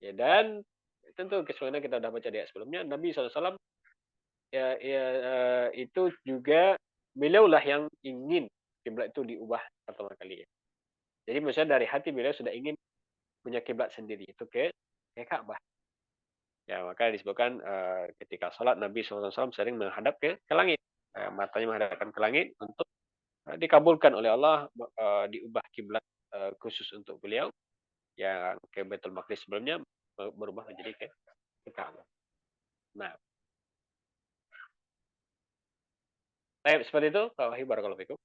Ya, dan tentu sebagaimana kita sudah baca di ayat sebelumnya, Nabi SAW itu juga beliaulah yang ingin kiblat itu diubah pertama kali. Ya. Jadi misalnya dari hati beliau sudah ingin punya kiblat sendiri, itu ke Ka'bah. Ya, maka disebutkan ketika sholat Nabi SAW sering menghadap ke langit. Matanya menghadapkan ke langit untuk dikabulkan oleh Allah, diubah kiblat khusus untuk beliau yang ke Baitul Maqdis sebelumnya berubah menjadi ke Ka'bah. Nah, seperti itu Pak Wahyu, barakallahu fikum.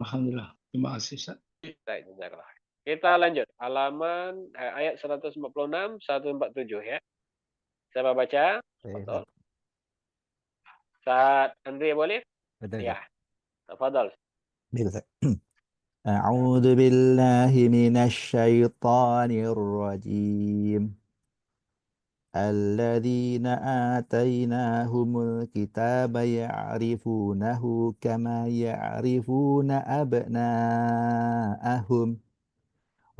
Alhamdulillah. Terima kasih, Ustaz. Baik, jazakallah. Kita lanjut halaman ayat 146 147 ya. Siapa baca? Betul. Saat Andrea boleh? Ya. Tafadhal. أعوذ بالله من الشيطان الرجيم الذين آتيناهم الكتاب يعرفونه كما يعرفون أبناءهم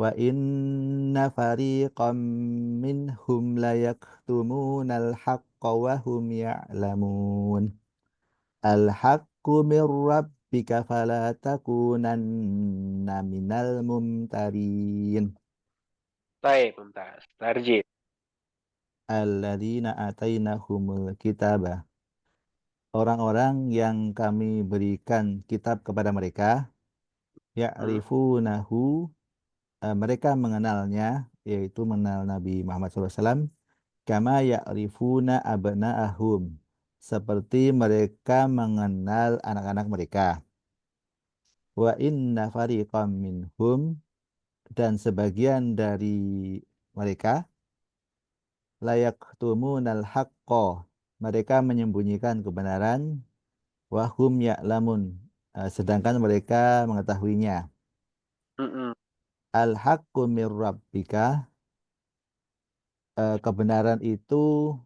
وإن فريقا منهم ليكتمون الحق وهم يعلمون الحق من ربك فلا تكونن من الممترين Baik, mumtaz. Tarjih. Alladzina atainahumul kitaba. Orang-orang yang kami berikan kitab kepada mereka, ya'rifunahu, mereka mengenalnya, yaitu mengenal Nabi Muhammad SAW, kama ya'rifuna abna'ahum, seperti mereka mengenal anak-anak mereka. Wa inna fariqam minhum, dan sebagian dari mereka, layak tumunal haqqo, mereka menyembunyikan kebenaran, wahum ya'lamun, sedangkan mereka mengetahuinya. Al haqqu mir rabbika, kebenaran itu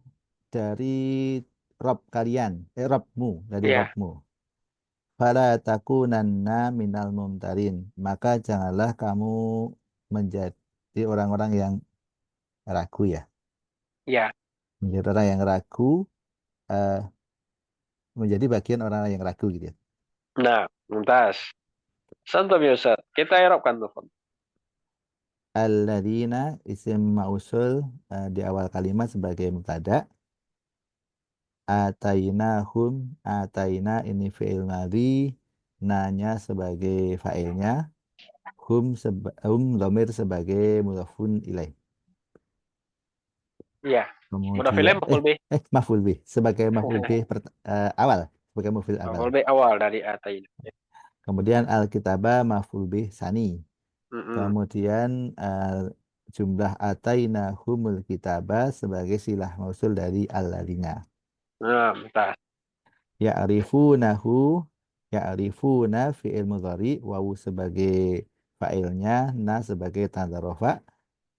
dari Rabb kalian, Rabbmu, dari Ya. Rabbmu. Fala takunanna minal mumtarin, maka janganlah kamu menjadi orang-orang yang ragu ya. Ya. Menjadi orang yang ragu, menjadi bagian orang yang ragu gitu ya. Nah, mumtaz. Santum ya Ustaz. Kita irapkan tuh. Alladzina isim mausul di awal kalimat sebagai mubtada. Ataina ini fi'il madhi, nanya sebagai fa'ilnya, hum dhamir sebagai mudhafun ilaih. Iya. Mudhaf ilaih Kemudian maf'ul bih. maf'ul bih sebagai maf'ul bih awal, sebagai maf'ul awal. Maf'ul bih awal dari ataina. Kemudian al-kitaba maf'ul bih sani. Kemudian jumlah ataina humul kitaba sebagai silah mausul dari alladzina. Nah, entah. Ya'rifunahu, ya'rifuna fi'il mudhari, wawu sebagai fa'ilnya, na sebagai tanda rofa,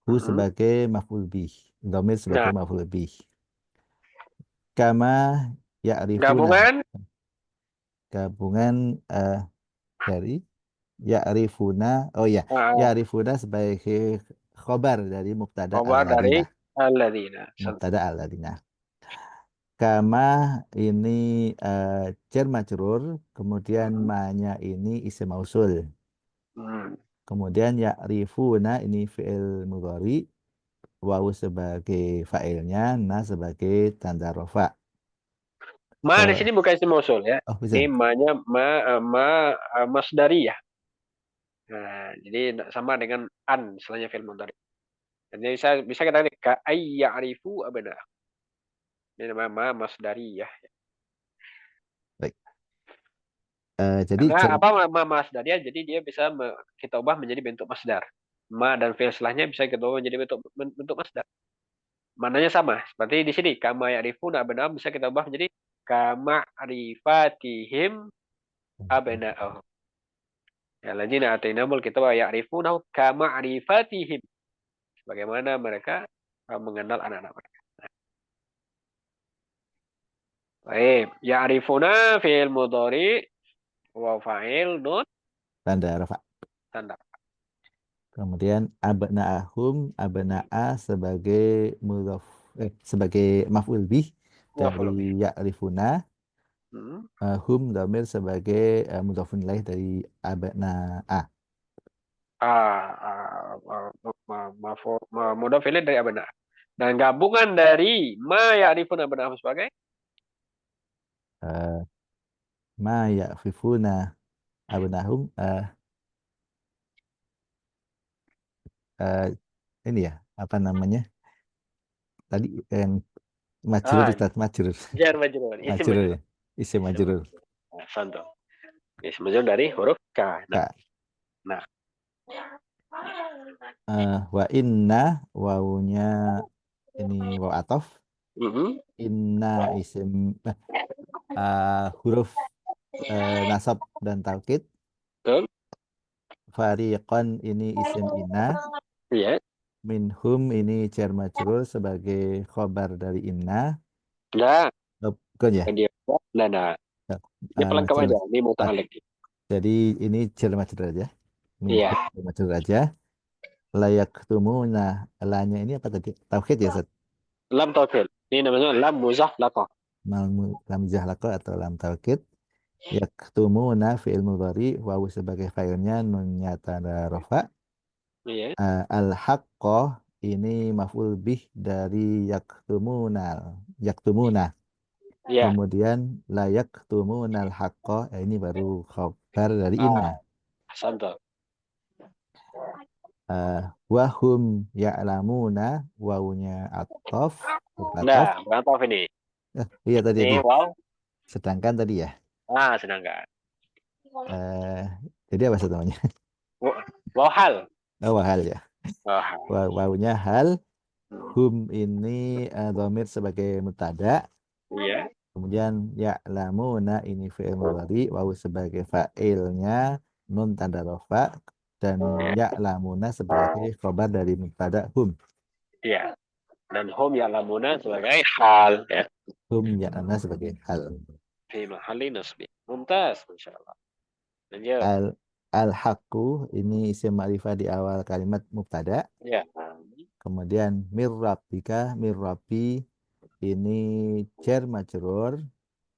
hu sebagai maf'ul bih, dhamir sebagai Nah, maf'ul bih. Kama ya'rifuna, gabungan dari ya'rifuna, oh ya, ya'rifuna sebagai khobar dari mubtada khabar dari alladzina. alladzina. Mubtada alladzina. Kama ini jar majrur, kemudian ma-nya ini isim mausul. Kemudian ya'rifuna ini fi'il mudhari, wawu sebagai fa'ilnya, na sebagai tanda rofa. Ma di sini bukan isim mausul ya. Oh, bisa. Ini ma-nya masdariyah. Nah, jadi sama dengan an setelahnya fi'il mudhari. Jadi bisa kita lihat ka ay ya'rifu abna. Ini nama ma masdariyah. Baik. Jadi Karena apa ma masdariyah? Jadi dia bisa kita ubah menjadi bentuk masdar. Ma dan fi'il setelahnya bisa kita ubah menjadi bentuk masdar. Maknanya sama. Seperti di sini kama ya'rifuna abna bisa kita ubah menjadi kama rifatihim abna'ahum. Ya, ladzina atainahumul kitaba ya'rifunahu kama rifatihim. Bagaimana mereka mengenal anak-anak mereka. Baik, ya'rifuna fi'il mudhari wa fa'il nun tanda rofa. tanda. Kemudian abna'ahum, abna'a sebagai mudhaf, sebagai maf'ul bih dari ya'rifuna. Hum dhamir sebagai mudhafun ilaih dari abna'a. Mudhaf ilaih dari abna. Dan gabungan dari ma ya'rifuna abna'ahum sebagai Ma ya'rifuna abna'ahum, ini ya, apa namanya? Tadi yang majrur, Ustaz, majrur. jar majrur, isim Majrur majrur. ya. Isim majrur. Santo. Isim majrur dari huruf ka. Nah. Wa inna, wawunya ini waw atof. Inna isim huruf nasab dan taukid. Betul. Fariqan ini isim inna. Iya. Minhum ini jar majrur sebagai khobar dari inna. Nah. Bukan ya? Nah. Ini pelengkap aja. Ini muta'alliq. Jadi ini jar majrur aja. Minhum jar majrur aja. Layak tumuna, lanya ini apa tadi? Tauhid ya, Ustaz? Lam tauhid. Ini namanya lam muzahlaqah. Lam muzahlaqah atau lam tauhid. Yaktumuna fi'il mudhari, wawu sebagai fa'ilnya, nunnya tanda rofa. Iya. Al-haqqah ini maf'ul bih dari yaktumuna. Iya. Kemudian la yaktumuna al-haqqah, ini baru khabar dari inna. Santo. Wahum ya'lamuna, wawunya atof. Nah, berapa ini? Iya tadi. Ini wow. Sedangkan tadi ya. Sedangkan. Jadi apa namanya? Wahal. Wahal ya. Wawunya hal. Hum ini dhamir sebagai mubtada. Iya. Kemudian ya'lamuna ini fi'il mudhari, wawu sebagai fa'ilnya, nun tanda rafa, dan ya'lamuna sebagai khabar dari mubtada hum. Iya. Dan hum ya'lamuna sebagai hal ya. Hum ya'lamuna sebagai hal. Fi mahalli nasbi. Mumtaz, insyaallah. Lanjut. Al-haqqu ini isim ma'rifah di awal kalimat mubtada. Iya. Kemudian mir rabbi ini jar majrur.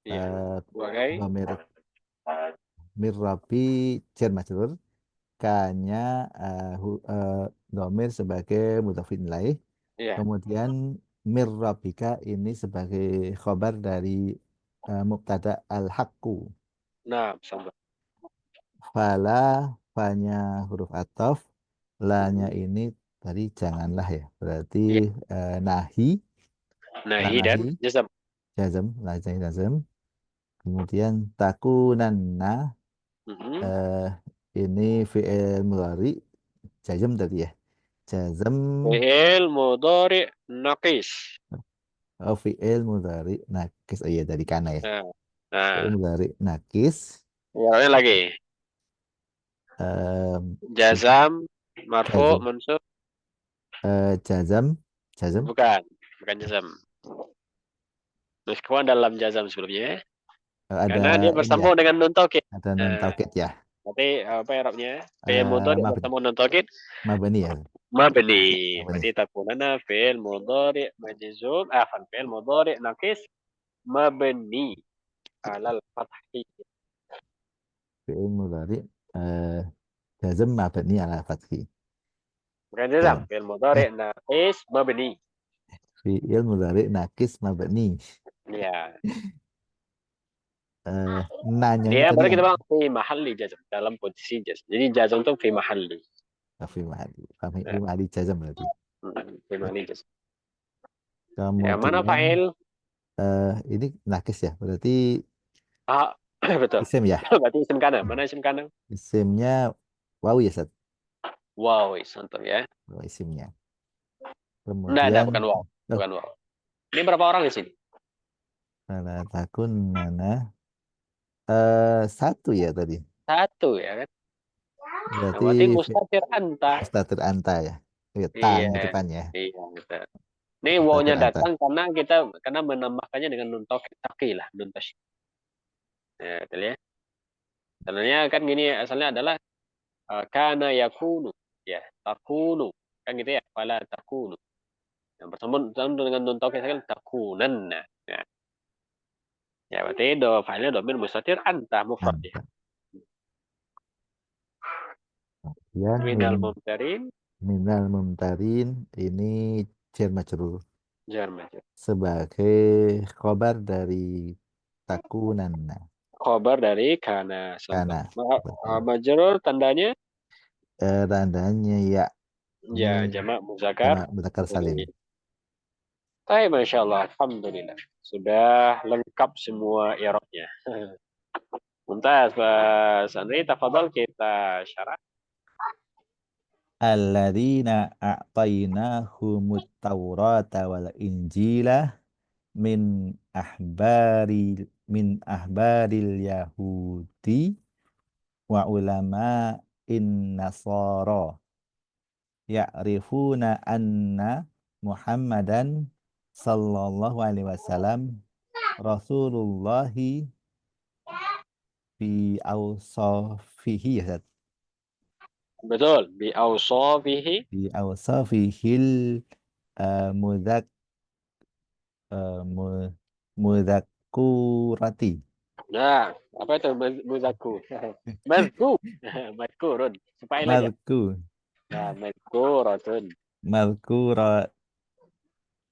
Dhamir mir rabbi jar majrur. Kanya dhamir sebagai mudhafin ilaih. Kemudian mir rabbika ini sebagai khabar dari mubtada al-haqqu. Nah, sama. Fala, fanya huruf ataf, lanya ini tadi janganlah ya, berarti nahi. Nahi dan Nahi, jazam. jazm. Kemudian takunanna, Mhm. ini fi'il mudhari, jazm tadi ya. Jazm, Fi'il mudhari naqis. fi'il mudhari nakis. Oh iya, dari kana ya. Nah, Fi'il nah, mudhari nakis. yang lagi. em, Jazam, marfu, jazm, mansub, jazm. bukan, bukan jazam. Meskipun dalam jazam sebelumnya, ya. Ada Karena dia ini ya, bersambung dengan nun taukid. ada nun taukid ya. Berarti apa Arabnya? Fi'il mudhari Mabni, bersambung nun taukid, mabni ya, mabni. mabni. Berarti takunana fi'il mudhari majzum, fi'il mudhari naqis mabni alal fathi. Fi'il mudhari jazm mabni ala fathi. Bukan jazam, Ya. fi'il mudhari naqis mabni. Fi'il mudhari nakis mabni. Ya. Nanyanya Dia tadi baru yang kita bilang fi mahalli jazm, dalam posisi jazm. Jadi jazm itu fi mahalli. fi mahali. Fi Ya. mahali jazm berarti. Fi mahalli jazm. Yang mana Kemudian fa'il? ini nakis ya. Berarti Ah, betul. isim ya. Berarti isim kana. Mana isim kana? Isimnya waw ya, Sat. Wow, contoh ya. Waw isimnya. Enggak, Kemudian bukan wow. Bukan wow. Ini berapa orang di sini? fala takun nana satu ya tadi. Satu ya kan? Nah, Berarti berarti mustatir anta. mustatir anta ya. Iya, Iya, tanya depannya. iya betul. Ini wow-nya Mustatir anta. datang karena menambahkannya dengan nun taqilah, nun tasydid. Ya, betul ya. Sebenarnya kan gini asalnya adalah kana yakunu ya, takunu. Kan gitu ya, fala takunu. Yang bersambung dengan nun taukid kan takunanna. Ya. Ya berarti fa'ilnya domir mustatir anta mufrad ya. Anta. Kemudian Minal mumtarin minal mumtarin ini jar majrur jar majrur. sebagai khobar dari takunanna. Khobar dari kana Kana. contoh. Betul. Majrur tandanya Tandanya ya. ya Ini jamak muzakkar. sama muzakkar salim. Baik, Masya Allah. Alhamdulillah. Sudah lengkap semua i'rabnya. Mumtaz, Pak Sandri. Tafadhol kita syarah. Alladzina a'tainahumut taurata wal injila min ahbaril yahudi wa ulama in nasara ya'rifuna anna Muhammadan sallallahu alaihi wasallam Rasulullahi fi awsafihi ya Ustaz. Betul. Bi awsafihi. Fi awsafihil mudzak mudzakurati. Nah, apa itu muzaku? Mazku. Mazkurun. Supaya aja. Malku Nah, mazkuratun. malkurati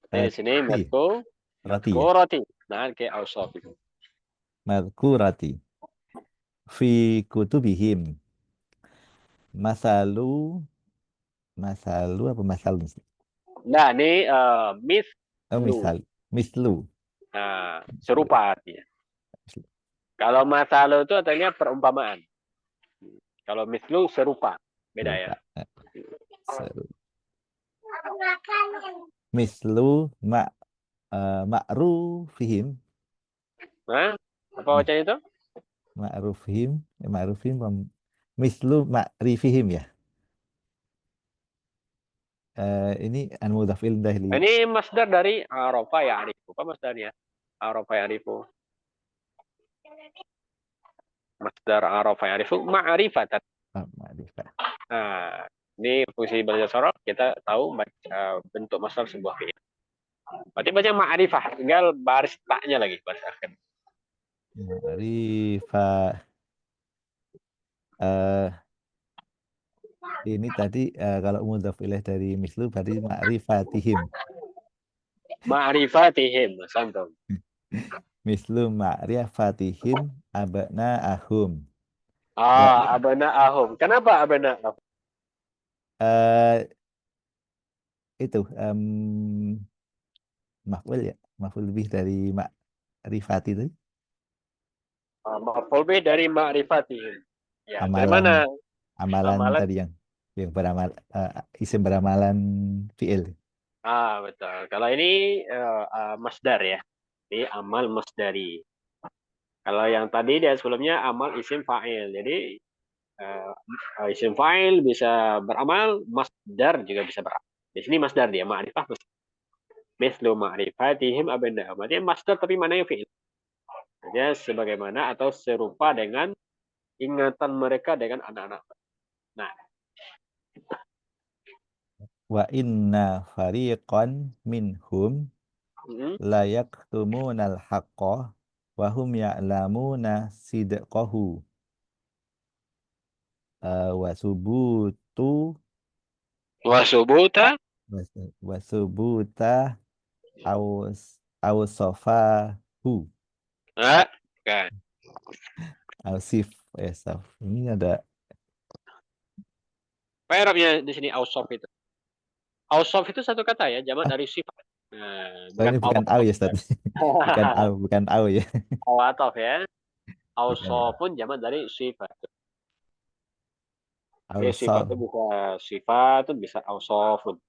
Tapi di sini mazku. rati ya Mazkurati. Nah, kayak awsafi. malkurati fi kutubihim masalu apa masalu. Nah, ini Oh, mislu. mislu. Nah, serupa artinya. Kalau masalah itu artinya perumpamaan. Kalau mislu serupa. Beda ya. Seru. Mislu ma'rufihim. Hah? Apa bacanya itu? Ma'rufihim mislu ma'rifihim ya. Ini an mudhafil dahli. Ini masdar dari arafa ya'rifu. Apa masdarnya? Arafa ya'rifu. Masdar arafa ya'rifu ma'rifatan. Ma'rifah. Nah, ini fungsi bahasa sorok kita tahu bentuk masdar sebuah fi'il. Berarti baca ma'rifah, tinggal baris taknya lagi baris akhir. Ma'rifah. Ini tadi kalau mudhaf ilaih dari mislu berarti ma'rifatihim. Ma'rifatihim, santum. Mislu ma'rifatihim abna'ahum. Abana ahum. Kenapa abana ahum? Itu maf'ul ya, maf'ul bih dari ma'rifati tadi. Maf'ul bih dari ma'rifatihim. Ya, dari Amalan mana? amalan Amalan. tadi yang beramal isim beramalan fi'il. Betul. Kalau ini masdar ya. Ini amal masdari. Kalau yang tadi dia sebelumnya amal isim fa'il. Jadi isim fa'il bisa beramal, masdar juga bisa beramal. Di sini masdar dia, ma'rifah. Mislu ma'rifatihim abna'ahum. Artinya masdar tapi mana yang fi'il. Artinya sebagaimana atau serupa dengan ingatan mereka dengan anak-anak. Nah, Wa inna fariqan minhum la yaktumunal haqqa wa hum ya'lamuna sidqahu wa subutu wasubuta. wa subuta awsafahu Kan. awsif saf. Ini ada Apa Arabnya di sini ausof itu? Ausof itu satu kata ya, jamak dari sifat. Bukan ini bukan au ya Ustaz. bukan au ya. awatof ya. Bukan Ausof pun jamak dari sifat. Oke, sifat awsaf. itu bisa sifat, itu bisa ausofun.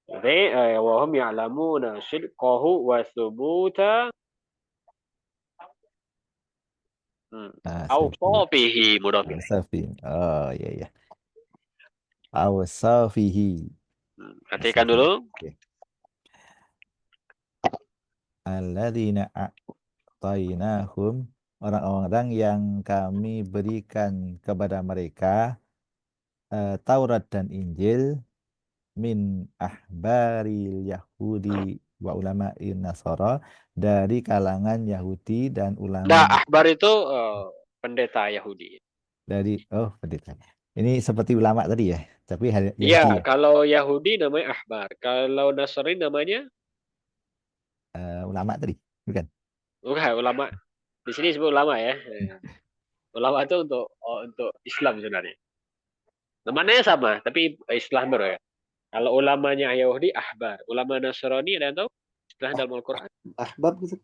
Jadi wahum ya'lamuna sidqahu wa thubuta awsafihi mudhaf ilaih. Awsafi. Oh iya ya. Awsafihi. Perhatikan dulu. Oke. Alladzina a'tainahum, orang-orang yang kami berikan kepada mereka Taurat dan Injil min ahbaril Yahudi wa ulama Nasara, dari kalangan Yahudi dan Nah, ulama ahbar itu pendeta Yahudi. dari pendetanya. Ini seperti ulama tadi ya, tapi Yahudi Iya, ya. kalau Yahudi namanya ahbar. Kalau Nasrani namanya Ulama tadi, bukan? bukan ulama. Di sini disebut ulama ya. Ulama itu untuk Islam sebenarnya. Namanya sama, tapi istilah baru ya. Kalau ulamanya Yahudi ahbar, ulama Nasrani ada yang tahu istilah dalam Al-Qur'an? Ahbab gitu.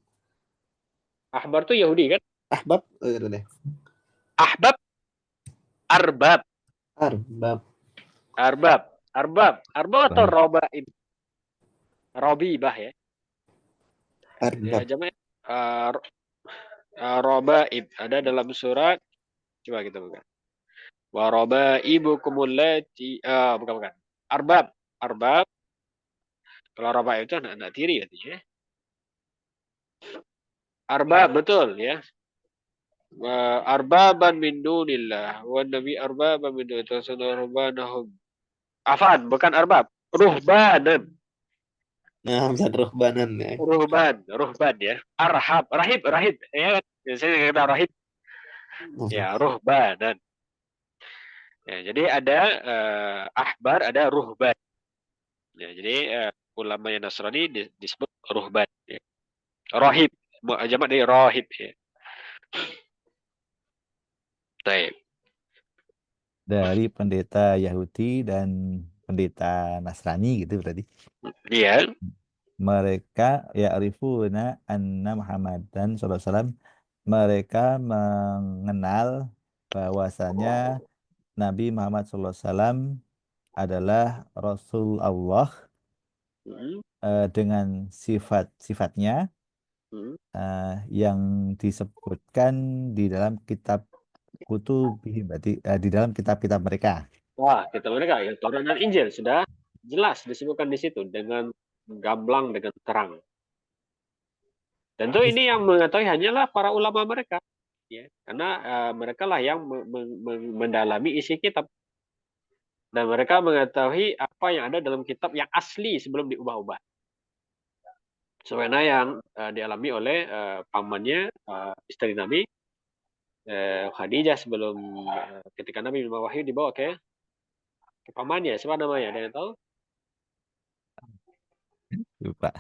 Ahbar itu Yahudi kan? Ahbab gitu deh. Ahbab, arbab, Arbab. arbab atau Baik. robaib, robibah ya. Ya Arbab. jamak robaib ada dalam surat, coba kita buka. Wa robaibukumul lati bukan. Arbab. Kalau robaib itu anak-anak tiri katanya. Arbab betul ya. Arbaban min dunillah wa nabi arbaban min dunillah. Afan, bukan arbab. Ruhbanan. Nah, Ustaz Ruhbanan ya. Ruhban ya. Rahib ya. Biasanya kata rahib. Ya, ruhbanan. Ya, jadi ada ahbar, ada ruhban. Ya, jadi ulama yang Nasrani disebut ruhban ya. Rahib, jamak dari rahib ya. Baik. Dari pendeta Yahudi dan pendeta Nasrani gitu berarti. Iya. Mereka ya'rifuna anna Muhammadan sallallahu alaihi wasallam, mereka mengenal bahwasanya Nabi Muhammad sallallahu alaihi wasallam adalah Rasul Allah Hmm. dengan sifat-sifatnya Hmm. yang disebutkan di dalam kitab kutubihim, berarti di dalam kitab-kitab mereka. Wah, kita mereka ya Taurat dan Injil sudah jelas disebutkan di situ dengan gamblang, dengan terang. Tentu ini yang mengetahui hanyalah para ulama mereka, ya, karena mereka lah yang mendalami isi kitab dan mereka mengetahui apa yang ada dalam kitab yang asli sebelum diubah-ubah. Sebagaimana yang dialami oleh pamannya istri Nabi Khadijah sebelum ketika Nabi menerima wahyu dibawa ke pamannya, siapa namanya? Ada yang tahu? Lupa.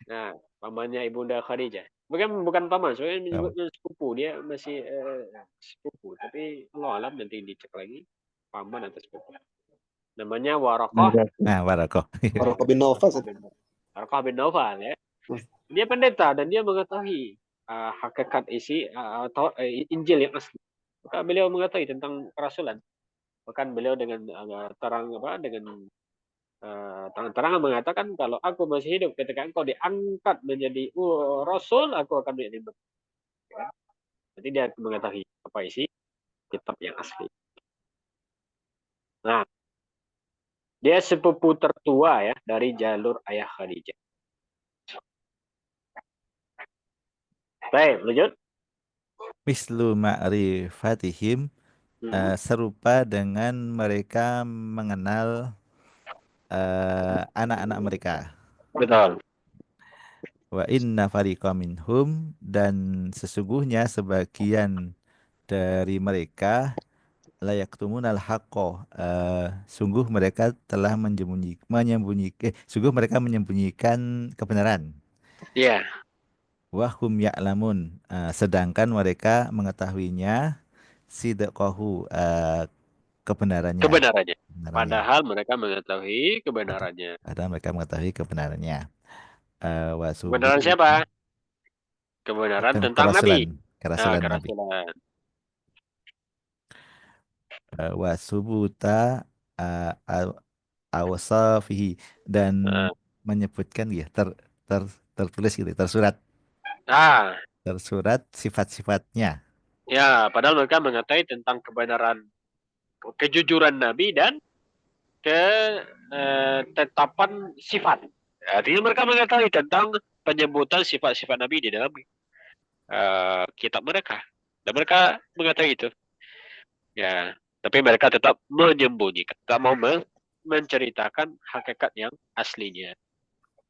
Nah, pamannya Ibunda Khadijah. Bukan paman, sebenarnya menyebutnya sepupu. Dia masih sepupu, tapi Allah alam nanti dicek lagi paman atau sepupu. Namanya Waraqah. Nah, Warokoh. Waraqah bin Nawfal. Waraqah bin Nawfal ya. Dia pendeta dan dia mengetahui hakikat isi atau Injil yang asli. Maka beliau mengetahui tentang kerasulan. Bahkan beliau dengan dengan terang-terangan mengatakan kalau aku masih hidup ketika engkau diangkat menjadi rasul, aku akan menjadi ya. Jadi dia mengetahui apa isi kitab yang asli. Nah, dia sepupu tertua ya dari jalur ayah Khadijah. Baik, lanjut. Mislu ma'rifatihim, serupa dengan mereka mengenal anak-anak mereka. Betul. Wa inna fariqam minhum, dan sesungguhnya sebagian dari mereka layak tumunal haqqo, sungguh mereka telah sungguh mereka menyembunyikan kebenaran. Iya, Wahum ya'lamun, sedangkan mereka mengetahuinya sidqahu, kebenarannya. kebenarannya. Kebenarannya. Padahal mereka mengetahui kebenarannya. Padahal mereka mengetahui kebenarannya. Kebenaran siapa? Kebenaran tentang Nabi. Kerasulan Nabi. Kerasulan. Wasubuta awsafihi, dan menyebutkan ya tertulis gitu, tersurat sifat-sifatnya. Ya, padahal mereka mengetahui tentang kebenaran, kejujuran Nabi dan ketetapan sifat. Artinya mereka mengetahui tentang penyebutan sifat-sifat Nabi di dalam kitab mereka. Dan mereka mengetahui itu. Ya, tapi mereka tetap menyembunyikan, tak mau menceritakan hakikat yang aslinya.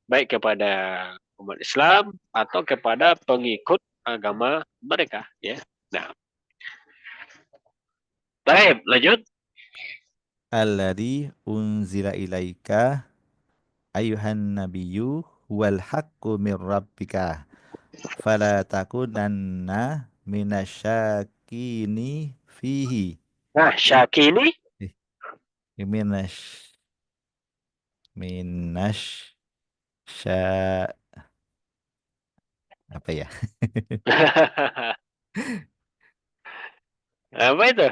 Baik kepada umat Islam atau kepada pengikut agama mereka, ya. Nah. Baik, lanjut. Alladzi unzila ilaika ayuhan nabiyyu wal haqqu mir rabbika fala takunanna minasyakini fihi. Nah, syakini Minash sya apa ya? apa itu?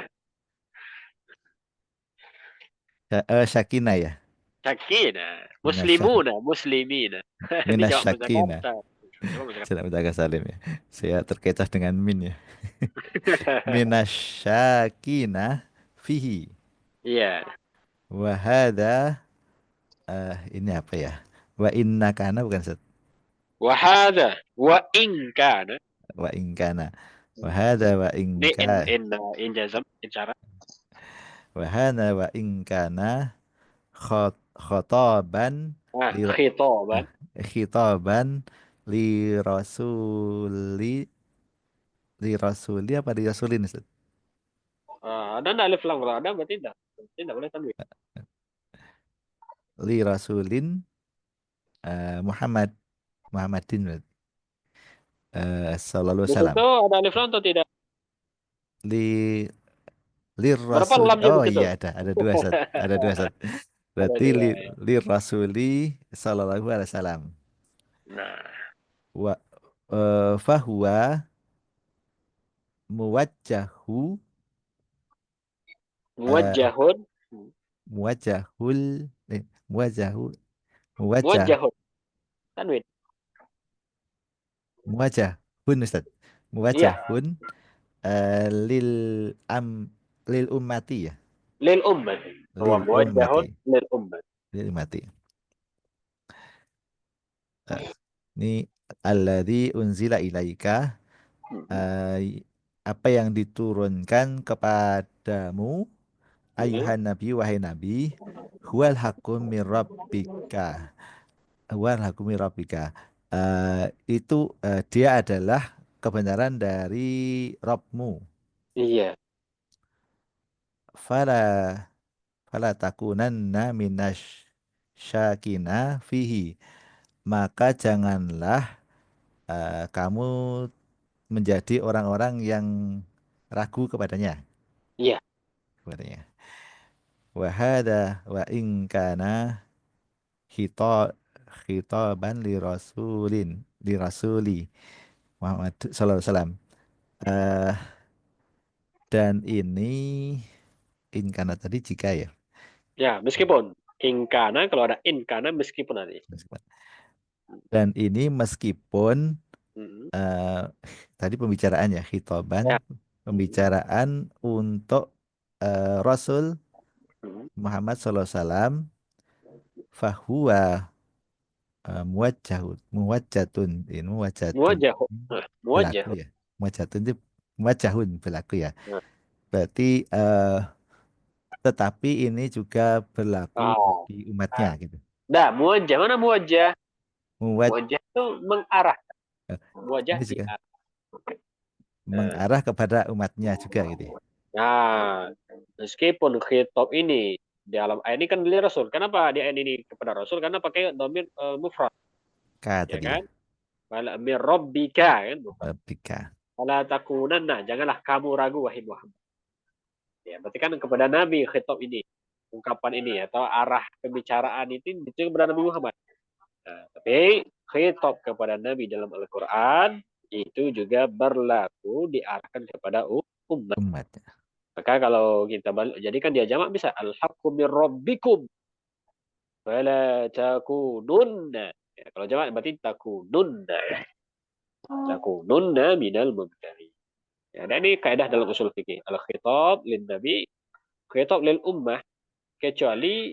Syakina ya. Syakina, muslimina. Dijawab bahasa Minasyakina. kata. Tidak Mutaga Salim ya. Saya terkecoh dengan min ya. Minasyakina fihi. Iya. Wahada, ini apa ya? Wa inna kana bukan Ustaz. Wahada wa in kana. Wa in kana. Wahada wa in Ini kana. in jazam cara. Wahada wa in kana khotaban Khitaban. khitaban li rasuli apa di rasulin Ustaz? Ada alif lam ra, ada berarti tidak. Tidak boleh tanwin. Li rasulin Muhammadin sallallahu alaihi Di wasallam. situ ada alif lam atau tidak? Li lir Berapa rasul. lamnya di Oh situ? iya, ada dua Ustaz. Ada dua Ustaz. Ada Berarti dua ya. lir rasuli sallallahu alaihi wasallam. Nah, Wa fahuwa muwajjahu muwajjahun. muwajjahul muwajjahu muwajjah Muwajjahun. Tanwin. muwajjahun Ustaz. Iya. Muwajjahun lil lil ummati ya. Lil ummah. Wa Lil muwajjahun ummati. lil ummah. Lil ummati. Ini alladzi unzila ilaika, apa yang diturunkan kepadamu ayuhan nabi, wahai nabi, huwal haqqu mir rabbika. Huwal haqqu mir rabbika. Itu dia adalah kebenaran dari Rabbmu. Iya. Fala fala takunanna minasy syakina fihi. Maka janganlah kamu menjadi orang-orang yang ragu kepadanya. Iya. Kepadanya. Wa hadza wa in kana khitaban li rasuli Muhammad sallallahu alaihi wasallam. Eh, dan ini in kana tadi jika ya. Ya, meskipun ingkana, kalau ada inkana meskipun nanti. Dan ini meskipun Mm-mm. tadi pembicaraannya khitaban, Ya. pembicaraan untuk Rasul Mm-mm. Muhammad sallallahu alaihi wasallam, fahuwa muwajjatun ini muwajjatun Muwajjah. Muwajjah. pelaku ya, muwajjatun itu muwajjahun pelaku ya. Nah. Berarti tetapi ini juga berlaku Oh. bagi umatnya gitu. Nah, muwajjah. Mana muwajjah? Muwaj Muwajjah itu mengarah. Muwajjah ini juga diarah. mengarah kepada umatnya juga gitu ya. Nah, meskipun khitab ini di alam ayat ini kan dari Rasul. Kenapa di ayat ini kepada Rasul? Karena pakai dhamir mufrad, Ka ya tadi kan? ya. Wala min rabbika kan? Rabbika. Wala takunanna, janganlah kamu ragu wahai Muhammad. Ya, berarti kan kepada Nabi khitab ini, ungkapan ini atau arah pembicaraan itu kepada Nabi Muhammad. Nah, tapi khitab kepada Nabi dalam Al-Qur'an itu juga berlaku diarahkan kepada umat. Umatnya. Maka kalau kita balik, jadi kan dia jamak bisa al-haqqu min rabbikum fala takununna. Ya, kalau jamak berarti takununna. Takununna minal mubtali. Ya, dan ini kaidah dalam usul fikih. Al-khitab lin nabi, khitab lil ummah, kecuali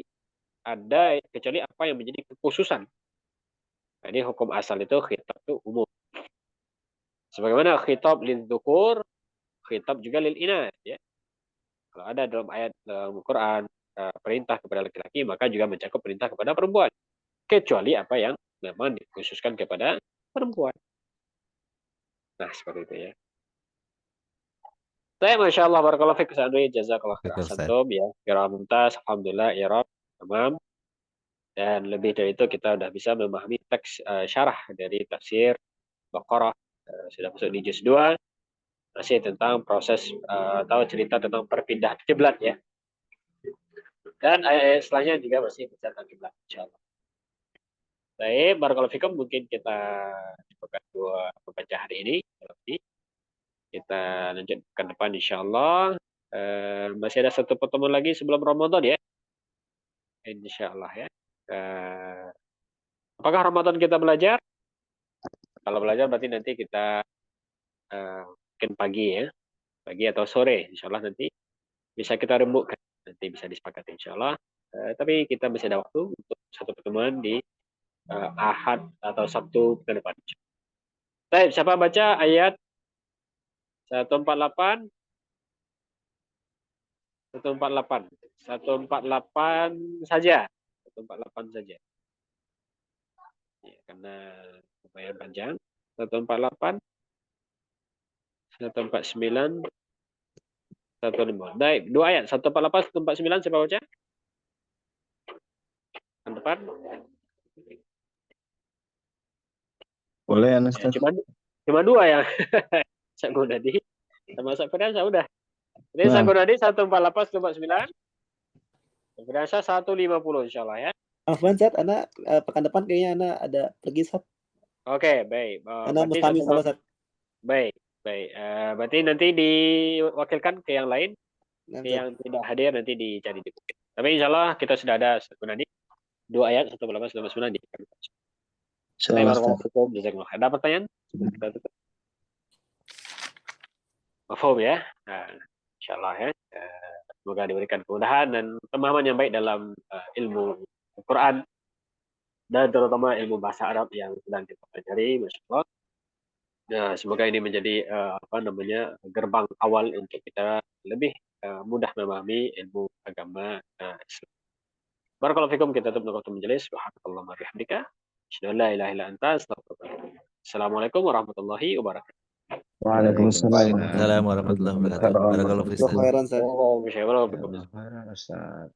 apa yang menjadi kekhususan. Nah, ini hukum asal itu khitab itu umum. Sebagaimana khitab lil dzukur, khitab juga lil inas, ya. Kalau ada dalam ayat dalam Quran perintah kepada laki-laki, maka juga mencakup perintah kepada perempuan. Kecuali apa yang memang dikhususkan kepada perempuan. Nah, seperti itu ya. Saya Masya Allah, barakallahu fiqh, sa'adui, jazakallah khair, Betul, Ustaz. ahsantum, ya. Kira mumtaz, alhamdulillah, ya Rab, tamam. Dan lebih dari itu kita sudah bisa memahami teks syarah dari tafsir Baqarah. Sudah masuk di juz 2. Masih tentang proses atau cerita tentang perpindahan kiblat ya. Dan ayat selanjutnya juga masih bicara tentang kiblat, insyaallah. Baik, barakallahu fikum, mungkin kita cukupkan dua membaca hari ini. Kita lanjutkan depan insyaallah. Masih ada satu pertemuan lagi sebelum Ramadan ya. Insyaallah ya. Apakah Ramadan kita belajar? Kalau belajar berarti nanti kita mungkin pagi ya. Pagi atau sore insyaallah nanti bisa kita rembukkan. Nanti bisa disepakati insyaallah. Tapi kita masih ada waktu untuk satu pertemuan di Ahad atau Sabtu ke depan. Baik, siapa baca ayat 148? 148. 148 saja. 148 saja. Ya, karena lumayan panjang. 148, 149, 150. Baik, dua ayat. 148, 149 siapa baca? Yang depan. Boleh ya, Ya, Ustaz? cuma dua ya. Sakunadi sama Sakunasa udah. Jadi Nah. Sakunadi 148, 149. Sakunasa 150 insyaallah ya. Afwan, Sat, Ana pekan depan kayaknya Ana ada pergi, Sat. Oke, baik. Ana mustami sama Sat. Baik, baik. Berarti nanti diwakilkan ke yang lain. Nah, Ke yang tidak hadir nanti dicari di bukit. Tapi insyaallah kita sudah ada Sakunadi. Dua ayat 148, 149 di. Ada pertanyaan? Mafhum ya. Nah, insyaallah ya. Semoga diberikan kemudahan dan pemahaman yang baik dalam ilmu Al-Quran dan terutama ilmu bahasa Arab yang sedang kita pelajari, Masya Allah. Nah, semoga ini menjadi gerbang awal untuk kita lebih mudah memahami ilmu agama Islam. Barakallahu fikum, kita tutup waktu majelis. Subhanakallahumma wa bihamdika, asyhadu an la ilaha illa anta, astaghfiruka wa atubu ilaik. Assalamualaikum warahmatullahi wabarakatuh. Waalaikumsalam Assalamualaikum warahmatullahi wabarakatuh. Barakallahu fiik, Ustaz. Khairan, Sat. Oh, Masya Allah. Ustaz.